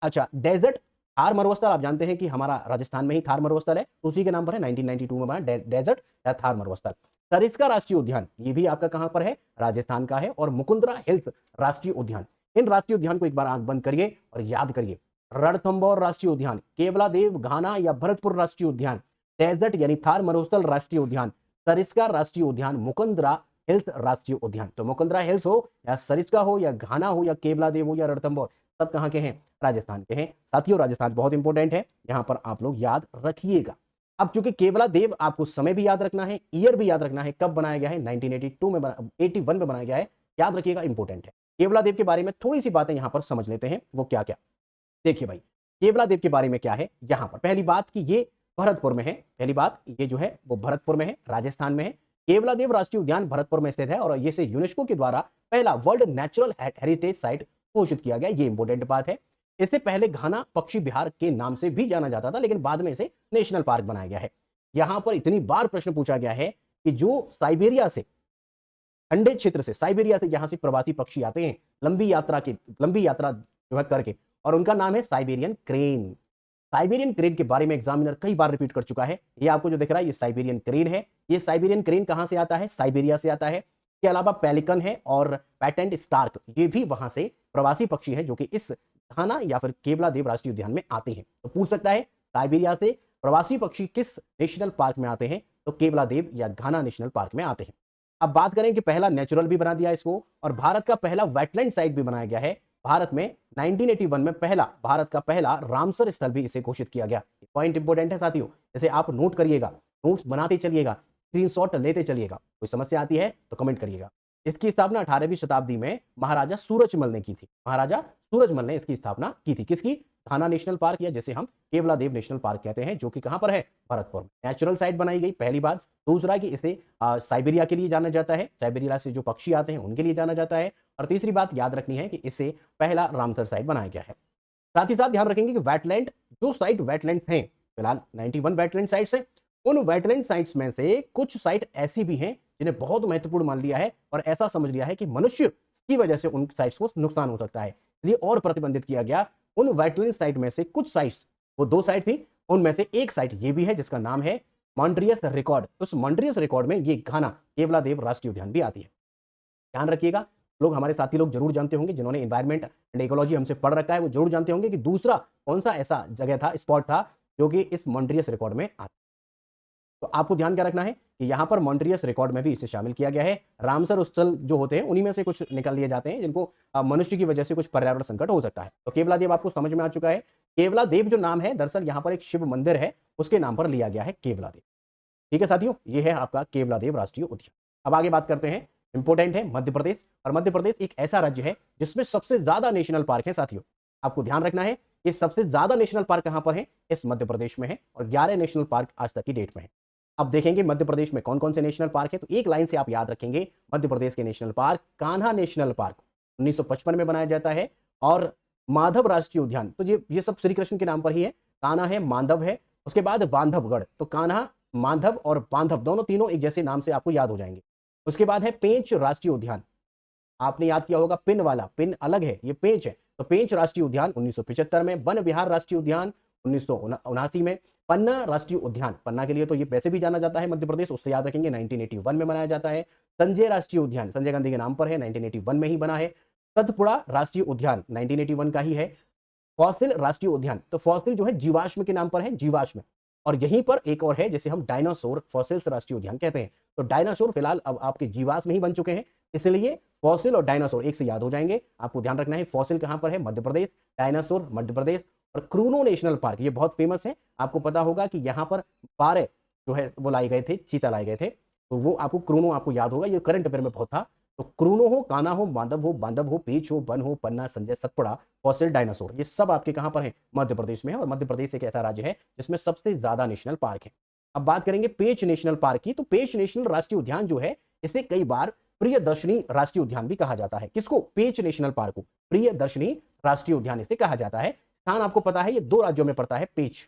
अच्छा, डेजर्ट थार मरुस्थल, आप जानते हैं कि हमारा राजस्थान में ही थार मरुस्थल है, उसी के नाम पर है, 1992 में बना डेजर्ट या थार मरुस्थल। सरिस्का राष्ट्रीय उद्यान, ये भी आपका कहां पर है? राजस्थान का है। और मुकुंदरा हिल्स राष्ट्रीय उद्यान, इन राष्ट्रीय उद्यान को एक बार आंख बंद करिए और याद करिए। रणथंभौर राष्ट्रीय उद्यान, केवलादेव, घाना या भरतपुर राष्ट्रीय उद्यान, डेजर्ट यानी थार मरुस्थल राष्ट्रीय उद्यान, सरिस्का राष्ट्रीय उद्यान, मुकुंदरा हिल्स राष्ट्रीय उद्यान। तो मुकुंदरा हिल्स हो या सरिस्का हो या घाना हो या केवलादेव हो या रणथंभौर, सब कहां के हैं? राजस्थान के हैं। साथियों, राजस्थान बहुत इंपॉर्टेंट है, यहां पर आप लोग याद रखिएगा। अब चूंकि केवलादेव आपको समय भी याद रखना है, ईयर भी याद रखना है, कब बनाया गया है? 1982 में 81 में बनाया गया है, याद रखिएगा, इंपॉर्टेंट है। केवलादेव के बारे में थोड़ी सी बातें यहां पर समझ लेते हैं, वो क्या क्या। देखिए भाई, केवलादेव के बारे में क्या है यहां पर। पहली बात कि ये भरतपुर में है, पहली बात ये जो है वो भरतपुर में है, राजस्थान में है। केवलादेव राष्ट्रीय उद्यान भरतपुर में स्थित है और ये से यूनेस्को के द्वारा पहला वर्ल्ड नेचुरल हेरिटेज साइट घोषित किया गया, ये इंपॉर्टेंट बात है। इससे पहले घाना पक्षी विहार के नाम से भी जाना जाता था, लेकिन बाद में इसे नेशनल पार्क बनाया गया है। यहां पर इतनी बार प्रश्न पूछा गया है कि जो साइबेरिया से, ठंडे क्षेत्र से, साइबेरिया से यहां से प्रवासी पक्षी आते हैं लंबी यात्रा जो है करके, और उनका नाम है साइबेरियन क्रेन। साइबेरियन क्रेन के बारे में एग्जामिनर कई बार रिपीट कर चुका है। ये आपको जो दिख रहा है ये साइबेरियन क्रेन है। ये साइबेरियन क्रेन कहां से आता है? साइबेरिया से आता है। के अलावा पेलिकन है और पैटेंट स्टार्क, ये भी वहां से प्रवासी पक्षी है जो कि इस घाना या फिर केवलादेव राष्ट्रीय उद्यान में आते हैं। तो पूछ सकता है साइबेरिया से प्रवासी पक्षी किस नेशनल पार्क में आते हैं? तो केवलादेव या घाना नेशनल पार्क में आते हैं। अब बात करें कि पहला नेचुरल भी बना दिया इसको, और भारत का पहला वेटलैंड साइट भी बनाया गया है। भारत में 1981 में भारत का पहला रामसर स्थल भी इसे घोषित किया गया। पॉइंट इंपोर्टेंट है साथियों, इसे आप नोट करिएगा, नोट्स बनाते चलिएगा, स्क्रीनशॉट लेते चलिएगा। कोई समस्या आती है तो कमेंट करिएगा। इसकी स्थापना 18वीं शताब्दी में महाराजा सूरजमल ने की थी। महाराजा सूरजमल ने इसकी स्थापना की थी। किसकी? घाना नेशनल पार्क, या जिसे हम केवलादेव नेशनल पार्क कहते हैं, जो कि कहां पर है? भरतपुर में। नेचुरल साइट बनाई गई, पहली बात। दूसरा कि इसे साइबेरिया के लिए जाना जाता है, साइबेरिया से जो पक्षी आते हैं उनके लिए जाना जाता है। और तीसरी बात याद रखनी है कि इसे पहला रामसर साइट बनाया गया है। साथ ही साथ ध्यान रखेंगे कि वेटलैंड, जो साइट वेटलैंड्स हैं, फिलहाल 91 वेटलैंड साइट्स हैं। उन वेटलैंड साइट्स में से कुछ साइट ऐसी भी हैं जिन्हें बहुत महत्वपूर्ण मान लिया है और ऐसा समझ लिया है कि मनुष्य की वजह से उन साइट्स को नुकसान हो सकता है, इसलिए और प्रतिबंधित किया गया। उन वेटलैंड साइट में से कुछ साइट्स, वो 2 साइट थी, उनमें से एक साइट ये भी है जिसका नाम है मॉन्ट्रियस रिकॉर्ड। उस मॉन्ट्रियस रिकॉर्ड में ये घाना केवलादेव राष्ट्रीय उद्यान भी आती है। ध्यान रखिएगा, लोग, हमारे साथी लोग जरूर जानते होंगे, जिन्होंने एनवायरमेंट एंड इकोलॉजी हमसे पढ़ रखा है, वो जरूर जानते होंगे कि दूसरा कौन सा ऐसा जगह था, स्पॉट था, जो कि इस मॉन्ट्रियस रिकॉर्ड में आता। तो आपको ध्यान क्या रखना है कि यहां पर मॉन्ट्रियस रिकॉर्ड में भी इसे शामिल किया गया है। रामसर स्थल जो होते हैं उन्हीं में से कुछ निकाल लिए जाते हैं जिनको मनुष्य की वजह से कुछ पर्यावरण संकट हो सकता है। तो केवलादेव आपको समझ में आ चुका है। केवलादेव जो नाम है, दरअसल यहां पर एक शिव मंदिर है, उसके नाम पर लिया गया है केवलादेव। ठीक है साथियों, ये है आपका केवलादेव राष्ट्रीय उद्यान। अब आगे बात करते हैं, इंपोर्टेंट है मध्य प्रदेश। और मध्य प्रदेश एक ऐसा राज्य है जिसमें सबसे ज्यादा नेशनल पार्क है। साथियों, आपको ध्यान रखना है कि सबसे ज्यादा नेशनल पार्क कहां पर है? इस मध्य प्रदेश में है, और 11 नेशनल पार्क आज तक की डेट में है। अब देखेंगे मध्य प्रदेश में कौन कौन से नेशनल पार्क है, तो एक लाइन से आप याद रखेंगे मध्य प्रदेश के national park. Kanha national park 1955 में बनाया जाता है, और माधव राष्ट्रीय उद्यान, तो ये सब श्री कृष्ण के नाम पर ही है। कान्हा है, माधव है, उसके बाद बांधवगढ़। तो कान्हा, माधव और बांधव दोनों तीनों एक जैसे नाम से आपको याद हो जाएंगे। उसके बाद है पेंच राष्ट्रीय उद्यान, आपने याद किया होगा, पिन वाला, पिन अलग है, ये पेंच है। तो पेंच राष्ट्रीय उद्यान 1975 में। वन विहार राष्ट्रीय उद्यान 1979 में। पन्ना राष्ट्रीय उद्यान, पन्ना के लिए तो ये वैसे भी जाना जाता है मध्य प्रदेश, उससे याद रखेंगे, 1981 में बनाया जाता है। संजय राष्ट्रीय उद्यान संजय गांधी के नाम पर है, 1981 में ही बना है। सतपुड़ा राष्ट्रीय उद्यान 1981 का ही है। फॉसिल राष्ट्रीय उद्यान, तो फॉसिल जो है जीवाश्म के नाम पर है, जीवाश्म। और यहीं पर एक और है जिसे हम डायनासोर फॉसिल्स राष्ट्रीय उद्यान कहते हैं। तो डायनासोर फिलहाल अब आपके जीवाश्म ही बन चुके हैं, इसलिए फॉसिल और डायनासोर एक से याद हो जाएंगे। आपको ध्यान रखना है फॉसिल कहां पर है? मध्य प्रदेश, डायनासोर मध्य प्रदेश, और क्रूनो नेशनल पार्क ये बहुत फेमस है, आपको पता होगा कि यहाँ पर 12 जो है वो लाए गए थे, चीता लाए गए थे, तो वो आपको क्रूनो आपको याद होगा, ये करंट अफेयर में बहुत था। तो क्रूनो हो, कान्हा हो, माधव हो, बांधव हो, पेंच हो, बन हो, पन्ना, संजय, सतपुड़ा, फॉसिल, डायनासोर, ये सब आपके कहां पर है? मध्य प्रदेश में है। और मध्य प्रदेश एक ऐसा राज्य है जिसमें सबसे ज्यादा नेशनल पार्क है। अब बात करेंगे पेंच नेशनल पार्क की, तो पेंच नेशनल राष्ट्रीय उद्यान जो है इसे कई बार प्रियदर्शनी राष्ट्रीय उद्यान भी कहा जाता है। किसको? पेंच नेशनल पार्क को प्रियदर्शनी राष्ट्रीय उद्यान इसे कहा जाता है। स्थान आपको पता है, ये 2 राज्यों में पड़ता है, पेंच।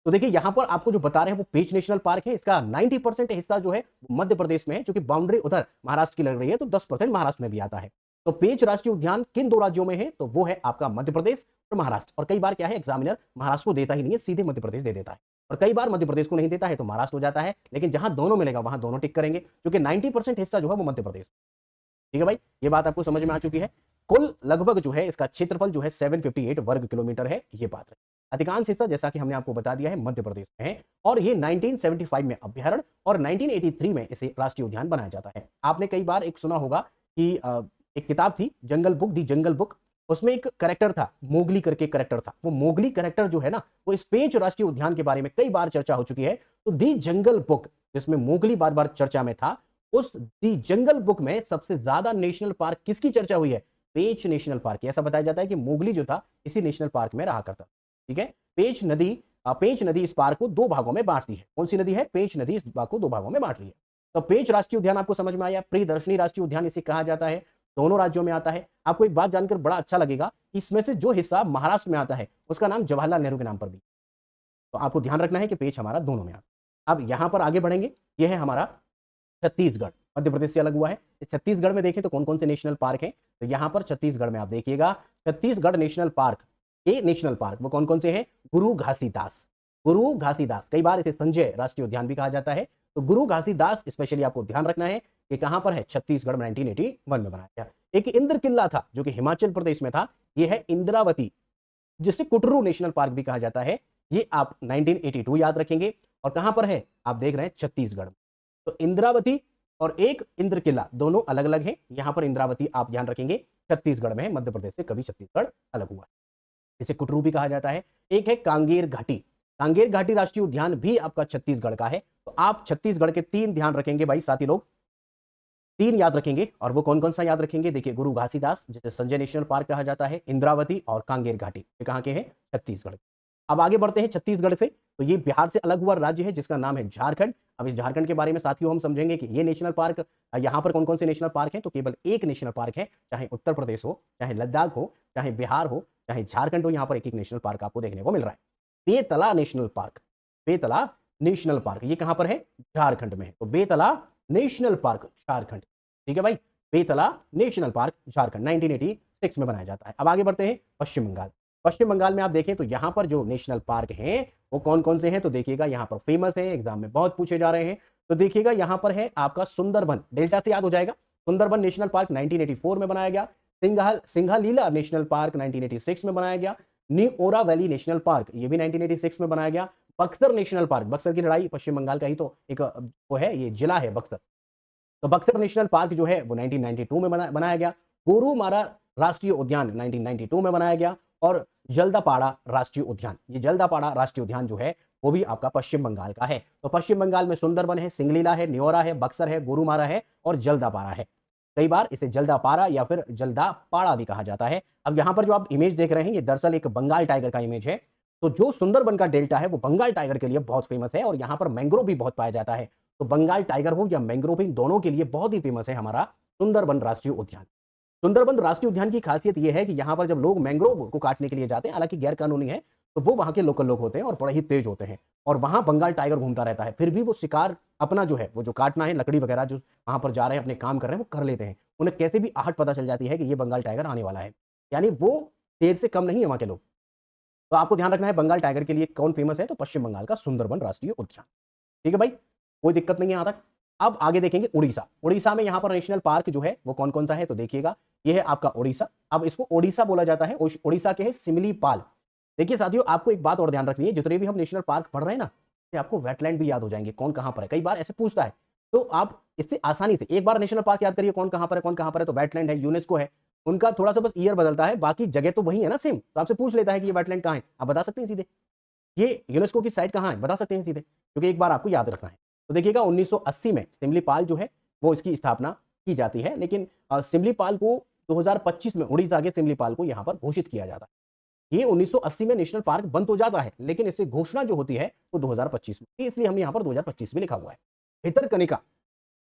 तो देखिए यहां पर आपको जो बता रहे हैं वो पेंच नेशनल पार्क है, इसका 90% हिस्सा जो है मध्य प्रदेश में है, क्योंकि बाउंड्री उधर महाराष्ट्र की लग रही है, तो 10% महाराष्ट्र में भी आता है। तो पेंच राष्ट्रीय उद्यान किन 2 राज्यों में है? तो वो है आपका मध्य प्रदेश और महाराष्ट्र। और कई बार क्या है, एग्जामिनर महाराष्ट्र को देता ही नहीं है, सीधे मध्य प्रदेश दे देता है, और कई बार मध्य प्रदेश को नहीं देता है तो महाराष्ट्र हो जाता है। लेकिन जहां दोनों मिलेगा वहां दोनों टिक करेंगे, क्योंकि 90% हिस्सा जो है वो मध्य प्रदेश। ठीक है भाई, ये बात आपको समझ में आ चुकी है। कुल लगभग जो है इसका क्षेत्रफल जो है 758 वर्ग किलोमीटर है, ये बात है। अधिकांश हिस्सा जैसा कि हमने आपको बता दिया है मध्य प्रदेश में है, और ये 1975 में अभ्यारण्य और 1983 में इसे राष्ट्रीय उद्यान बनाया जाता है। आपने कई बार एक सुना होगा कि एक किताब थी जंगल बुक, दी जंगल बुक, उसमें एक कैरेक्टर था, मोगली करके कैरेक्टर था। वो मोगली कैरेक्टर जो है ना, वो इस पेंच राष्ट्रीय उद्यान के बारे में कई बार चर्चा हो चुकी है। तो दी जंगल बुक जिसमें मोगली बार बार चर्चा में था, उस दी जंगल बुक में सबसे ज्यादा नेशनल पार्क किसकी चर्चा हुई है? पेंच नेशनल पार्क। ऐसा बताया जाता है कि मोगली जो था इसी नेशनल पार्क में रहा करता। ठीक है, पेंच नदी इस पार्क को 2 भागों में बांटती है। कौन सी नदी है? पेंच नदी इस पार्क को 2 भागों में बांट रही है। तो पेंच राष्ट्रीय उद्यान आपको समझ में आया। प्रियदर्शनी राष्ट्रीय उद्यान इसे कहा जाता है, दोनों राज्यों में आता है। आपको एक बात जानकर बड़ा अच्छा लगेगा, इसमें से जो हिस्सा महाराष्ट्र में आता है उसका नाम जवाहरलाल नेहरू के नाम पर भी। तो आपको ध्यान रखना है कि पेंच हमारा दोनों में आता है। अब यहां पर आगे बढ़ेंगे, यह है हमारा छत्तीसगढ़, मध्य प्रदेश से अलग हुआ है। इस छत्तीसगढ़ में देखें तो कौन कौन से नेशनल पार्क हैं, तो यहां पर छत्तीसगढ़ में आप देखिएगा, छत्तीसगढ़ नेशनल पार्क, ये नेशनल पार्क वो कौन कौन से हैं? गुरु घासीदास, गुरु घासीदास, कई बार इसे संजय राष्ट्रीय उद्यान भी कहा जाता है। तो गुरु घासीदास स्पेशली आपको ध्यान रखना है कि कहां पर है? छत्तीसगढ़ में 1981 में बनाया गया। एक इंद्र किला था जो कि हिमाचल प्रदेश में था, यह है इंद्रावती, जिसे कुटरू नेशनल पार्क भी कहा जाता है। ये आप 1982 याद रखेंगे। और कहां पर है? आप देख रहे हैं छत्तीसगढ़। तो इंद्रावती और एक इंद्र किला दोनों अलग अलग हैं। यहां पर इंद्रावती आप ध्यान रखेंगे छत्तीसगढ़ में है, मध्य प्रदेश से कभी छत्तीसगढ़ अलग हुआ है, इसे कुटरू भी कहा जाता है। एक है कांगेर घाटी, कांगेर घाटी राष्ट्रीय उद्यान भी आपका छत्तीसगढ़ का है। तो आप छत्तीसगढ़ के 3 ध्यान रखेंगे भाई साथी लोग, 3 याद रखेंगे। और वो कौन कौन सा याद रखेंगे? देखिए, गुरु घासीदास जिसे संजय नेशनल पार्क कहा जाता है, इंद्रावती और कांगेर घाटी, ये कहां के हैं? छत्तीसगढ़। अब आगे बढ़ते हैं छत्तीसगढ़ से, तो ये बिहार से अलग हुआ राज्य है जिसका नाम है झारखंड। अब इस झारखंड के बारे में साथियों हम समझेंगे कि ये नेशनल पार्क, यहाँ पर कौन कौन से नेशनल पार्क हैं? तो केवल एक नेशनल पार्क है, चाहे उत्तर प्रदेश हो, चाहे लद्दाख हो, चाहे बिहार हो, चाहे झारखंड हो, यहाँ पर एक एक नेशनल पार्क आपको देखने को मिल रहा है। Betla national park, Betla national park ये कहां पर है? झारखंड में है। तो बेतला नेशनल पार्क झारखंड, ठीक है भाई, बेतला नेशनल पार्क झारखंड 1986 में बनाया जाता है। अब आगे बढ़ते हैं पश्चिम बंगाल। पश्चिम बंगाल में आप देखें तो यहां पर जो नेशनल पार्क हैं वो कौन कौन से हैं? तो देखिएगा यहां पर फेमस है, एग्जाम में बहुत पूछे जा रहे हैं। तो देखिएगा यहां पर है आपका सुंदरबन, डेल्टा से याद हो जाएगा। सुंदरबन नेशनल पार्क 1984 में बनाया गया। सिंघालीला नेशनल पार्क 1986 में बनाया गया। न्यू ओरा वैली नेशनल पार्क ये भी 1986 में बनाया गया। बक्सर नेशनल पार्क, बक्सर की लड़ाई पश्चिम बंगाल का ही तो एक वो है, ये जिला है बक्सर। तो बक्सर नेशनल पार्क जो है वो 1992 में बनाया गया। गोरुमारा राष्ट्रीय उद्यान 1992 में बनाया गया। और जल्दापाड़ा राष्ट्रीय उद्यान, ये जल्दापाड़ा राष्ट्रीय उद्यान जो है वो भी आपका पश्चिम बंगाल का है। तो पश्चिम बंगाल में सुंदरबन है, सिंगलीला है, न्योरा है, बक्सर है, गोरुमारा है और जल्दापाड़ा है। कई बार इसे जल्दापाड़ा या फिर जल्दापाड़ा भी कहा जाता है। अब यहां पर जो आप इमेज देख रहे हैं ये दरअसल एक बंगाल टाइगर का इमेज है। तो जो सुंदरबन का डेल्टा है वो बंगाल टाइगर के लिए बहुत फेमस है, और यहां पर मैंग्रोव भी बहुत पाया जाता है। तो बंगाल टाइगर हो या मैंग्रोव, इन दोनों के लिए बहुत ही फेमस है हमारा सुंदरबन राष्ट्रीय उद्यान। सुंदरबन राष्ट्रीय उद्यान की खासियत यह है कि यहां पर जब लोग मैंग्रोव को काटने के लिए जाते हैं, हालांकि गैर कानूनी है, तो वो वहां के लोकल लोग होते हैं और बड़े ही तेज होते हैं, और वहां बंगाल टाइगर घूमता रहता है। फिर भी वो शिकार अपना जो है वो जो काटना है, लकड़ी वगैरह जो वहां पर जा रहे हैं अपने काम कर रहे हैं वो कर लेते हैं। उन्हें कैसे भी आहट पता चल जाती है कि ये बंगाल टाइगर आने वाला है, यानी वो शेर से कम नहीं है वहां के लोग। तो आपको ध्यान रखना है बंगाल टाइगर के लिए कौन फेमस है, तो पश्चिम बंगाल का सुंदरबन राष्ट्रीय उद्यान। ठीक है भाई, कोई दिक्कत नहीं है यहां तक। अब आगे देखेंगे उड़ीसा। उड़ीसा में यहां पर नेशनल पार्क जो है वो कौन कौन सा है, तो देखिएगा ये है आपका उड़ीसा। अब इसको ओडिशा बोला जाता है, उड़ीसा के है सिमलीपाल। देखिए साथियों, आपको एक बात और ध्यान रखनी है, जितने भी हम नेशनल पार्क पढ़ रहे हैं ना, आपको वेटलैंड भी याद हो जाएंगे, कौन कहां पर है। कई बार ऐसे पूछता है, तो आप इससे आसानी से एक बार नेशनल पार्क याद करिए, कौन कहां पर है, कौन कहां पर है, तो वेटलैंड है, यूनेस्को है। उनका थोड़ा-सा बस ईयर बदलता है, बाकी जगह तो वही है ना सेम। तो आपसे पूछ लेता है कि ये वेटलैंड कहाँ है? आप बता सकते हैं सीधे। ये यूनेस्को की साइट कहाँ है? बता सकते हैं सीधे, क्योंकि एक बार आपको याद रखना है। तो देखिएगा 1980 में सिमलीपाल जो है, वो इसकी स्थापना की जाती है, लेकिन सिमलीपाल को 2025 में उड़ीसा के सिमलीपाल को यहाँ पर घोषित किया जाता है। ये 1980 में नेशनल पार्क बन तो जाता है, लेकिन इससे घोषणा जो होती है, वो 2025 में, इसलिए हमने यहाँ पर 2025 भी लिखा हुआ है। भितरकनिका,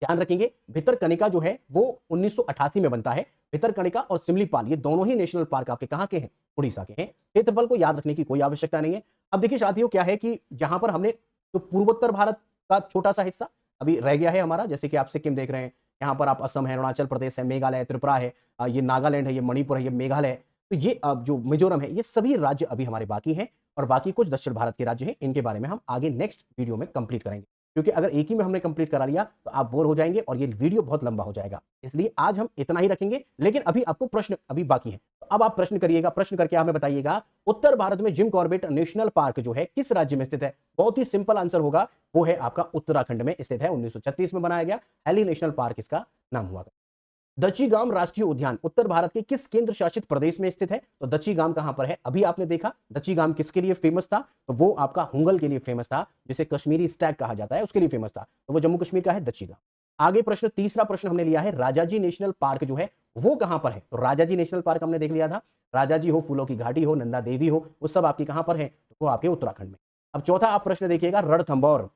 ध्यान रखेंगे, भितरकनिका जो है वो 1988 में बनता है। भितरकनिका और सिमलीपाल ये दोनों ही नेशनल पार्क आपके कहाँ के हैं? उड़ीसा के हैं। क्षेत्रफल को याद रखने की कोई आवश्यकता नहीं है। अब देखिए साथियों, क्या है कि यहाँ पर हमने जो पूर्वोत्तर भारत का छोटा सा हिस्सा अभी रह गया है हमारा, जैसे कि आप सिक्किम देख रहे हैं, यहाँ पर आप असम है, अरुणाचल प्रदेश है, मेघालय है, त्रिपुरा है, ये नागालैंड है, ये मणिपुर है, ये मेघालय है, तो ये जो मिजोरम है, ये सभी राज्य अभी हमारे बाकी हैं, और बाकी कुछ दक्षिण भारत के राज्य हैं। इनके बारे में हम आगे नेक्स्ट वीडियो में कंप्लीट करेंगे, क्योंकि अगर एक ही में हमने कंप्लीट करा लिया तो आप बोर हो जाएंगे और ये वीडियो बहुत लंबा हो जाएगा। इसलिए आज हम इतना ही रखेंगे, लेकिन अभी आपको प्रश्न अभी बाकी है, तो अब आप प्रश्न करिएगा। प्रश्न करके हमें बताइएगा, उत्तर भारत में जिम कॉर्बेट नेशनल पार्क जो है किस राज्य में स्थित है? बहुत ही सिंपल आंसर होगा, वो है आपका उत्तराखंड में स्थित है। 1936 में बनाया गया, हैली नेशनल पार्क इसका नाम हुआ। दच्चीगाम राष्ट्रीय उद्यान उत्तर भारत के किस केंद्र शासित प्रदेश में स्थित है? तो दच्चीगाम कहां पर है? अभी आपने देखा दच्चीगाम किसके लिए फेमस था, तो वो आपका हुंगल के लिए फेमस था, जिसे कश्मीरी स्टैग कहा जाता है, उसके लिए फेमस था, तो वो जम्मू कश्मीर का है दच्चीगाम। आगे प्रश्न, तीसरा प्रश्न हमने लिया है, राजाजी नेशनल पार्क जो है वो कहां पर है? तो राजाजी नेशनल पार्क हमने देख लिया था, राजाजी हो, फूलों की घाटी हो, नंदा देवी हो, वो सब आपकी कहां पर है? तो वो आपके उत्तराखंड में। अब चौथा आप प्रश्न देखिएगा, रणथंभौर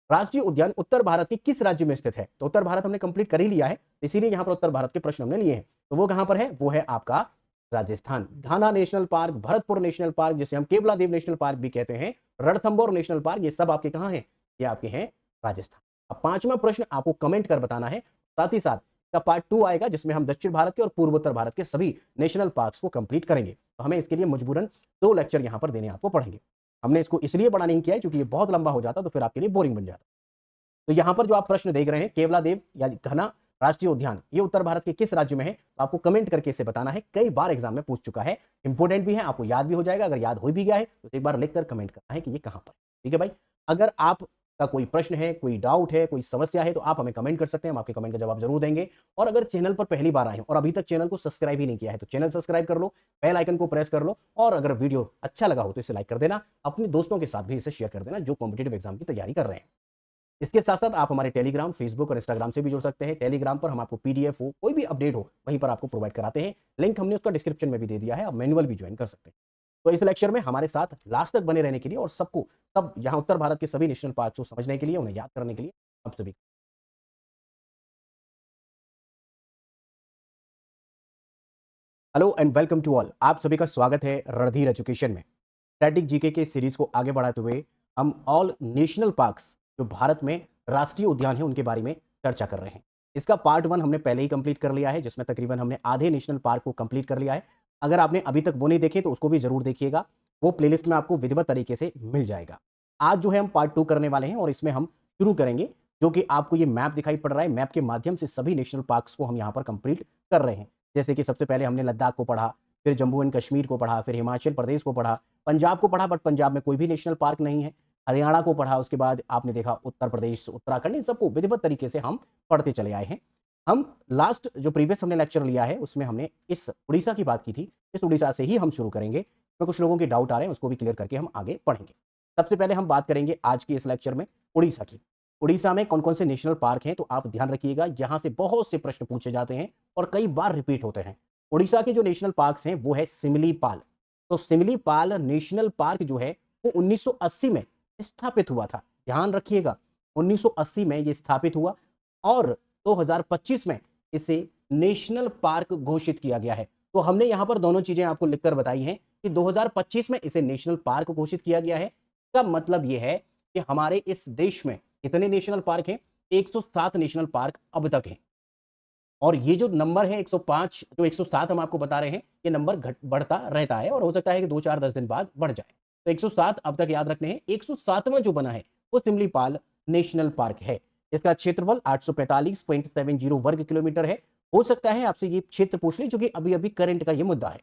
राष्ट्रीय उद्यान उत्तर भारत के किस राज्य में स्थित है? तो उत्तर भारत हमने कंप्लीट कर ही लिया है, इसीलिए यहां पर उत्तर भारत के प्रश्न हमने लिए हैं। तो वो कहां पर है? वो है आपका Rajasthan. Ghana national park, Bharatpur national park, जिसे हम केवलादेव नेशनल पार्क भी कहते हैं, रणथंभौर नेशनल पार्क, ये सब आपके कहां हैं? ये आपके हैं राजस्थान। अब पांचवा प्रश्न आपको कमेंट कर बताना है, साथ ही साथ का पार्ट 2 आएगा, जिसमें हम दक्षिण भारत के और पूर्वोत्तर भारत के सभी नेशनल पार्क्स को कंप्लीट करेंगे। तो हमें इसके लिए मजबूरन 2 लेक्चर यहां पर देने आपको पड़ेंगे। हमने इसको इसलिए बड़ा नहीं किया है क्योंकि ये बहुत लंबा हो जाता, तो फिर आपके लिए बोरिंग बन जाता। तो यहां पर जो आप प्रश्न देख रहे हैं, केवलादेव या घना राष्ट्रीय उद्यान, ये उत्तर भारत के किस राज्य में है? तो आपको कमेंट करके इसे बताना है। कई बार एग्जाम में पूछ चुका है, इंपोर्टेंट भी है, आपको याद भी हो जाएगा। अगर याद हो भी गया है तो एक बार लिखकर कमेंट करना है कि ये कहां पर। ठीक है भाई, अगर आपका कोई प्रश्न है, कोई डाउट है, कोई समस्या है, तो आप हमें कमेंट कर सकते हैं, हम आपके कमेंट का जवाब जरूर देंगे। और अगर चैनल पर पहली बार आए हैं और अभी तक चैनल को सब्सक्राइब ही नहीं किया है, तो चैनल सब्सक्राइब कर लो, बेल आइकन को प्रेस कर लो, और अगर वीडियो अच्छा लगा हो तो इसे लाइक कर देना, अपने दोस्तों के साथ भी इसे शेयर कर देना जो कॉम्पिटेटिव एग्जाम की तैयारी कर रहे हैं। इसके साथ साथ आप हमारे टेलीग्राम, फेसबुक और इंस्टाग्राम से भी जुड़ सकते हैं। टेलीग्राम पर हम आपको पीडीएफ हो, कोई भी अपडेट हो, वहीं पर आपको प्रोवाइड कराते हैं। लिंक हमने उसका डिस्क्रिप्शन में भी दे दिया है, आप मैनुअल भी ज्वाइन कर सकते हैं। तो इस लेक्चर में हमारे साथ लास्ट तक बने रहने के लिए और सब यहाँ उत्तर भारत के सभी नेशनल पार्क को समझने के लिए, उन्हें याद करने के लिए आप सभी hello and welcome to all. आप सभी का स्वागत है रणधीर एजुकेशन में। स्टैटिक जीके के इस सीरीज को आगे बढ़ाते हुए हम ऑल नेशनल पार्क्स जो भारत में राष्ट्रीय उद्यान है उनके बारे में चर्चा कर रहे हैं। इसका पार्ट 1 हमने पहले ही कंप्लीट कर लिया है, जिसमें तकरीबन हमने आधे नेशनल पार्क को कंप्लीट कर लिया है। अगर आपने अभी तक वो नहीं देखे तो उसको भी जरूर देखिएगा, वो प्लेलिस्ट में आपको विधिवत तरीके से मिल जाएगा। आज जो है हम पार्ट 2 करने वाले हैं और इसमें हम शुरू करेंगे, जो कि आपको ये मैप दिखाई पड़ रहा है, मैप के माध्यम से सभी नेशनल पार्क्स को हम यहाँ पर कंप्लीट कर रहे हैं। जैसे कि सबसे पहले हमने लद्दाख को पढ़ा, फिर जम्मू एंड कश्मीर को पढ़ा, फिर हिमाचल प्रदेश को पढ़ा, पंजाब को पढ़ा, बट पंजाब में कोई भी नेशनल पार्क नहीं है, हरियाणा को पढ़ा, उसके बाद आपने देखा उत्तर प्रदेश, उत्तराखंड, इन सबको विधिवत तरीके से हम पढ़ते चले आए हैं। हम लास्ट जो प्रीवियस हमने लेक्चर लिया है उसमें हमने इस उड़ीसा की बात की थी, इस उड़ीसा से ही हम शुरू करेंगे। तो कुछ लोगों के डाउट आ रहे हैं, उसको भी क्लियर करके हम आगे पढ़ेंगे। सबसे पहले हम बात करेंगे आज की इस लेक्चर में उड़ीसा की। उड़ीसा में कौन कौन से नेशनल पार्क हैं, तो आप ध्यान रखिएगा, यहाँ से बहुत से प्रश्न पूछे जाते हैं और कई बार रिपीट होते हैं। उड़ीसा के जो नेशनल पार्क्स हैं वो है सिमलीपाल। तो सिमलीपाल नेशनल पार्क जो है वो 1980 में स्थापित हुआ था। ध्यान रखिएगा, 1980 में ये स्थापित हुआ और 2025 में इसे नेशनल पार्क घोषित किया गया है। तो हमने यहाँ पर दोनों चीजें आपको लिखकर बताई हैं कि 2025 में इसे नेशनल पार्क घोषित किया गया है। इसका मतलब यह है कि हमारे इस देश में कितने नेशनल पार्क हैं? 107 नेशनल पार्क अब तक हैं। और ये जो नंबर है 105, जो 107 हम आपको बता रहे हैं, ये नंबर बढ़ता रहता है और हो सकता है कि 2-4-10 दिन बाद बढ़ जाए। तो 107 अब तक याद रखने हैं। 107वां जो बना है वो सिमलीपाल नेशनल पार्क है। इसका क्षेत्रफल 845.70 वर्ग किलोमीटर है। हो सकता है आपसे ये क्षेत्र पूछ ले, जो कि अभी अभी करंट का ये मुद्दा है।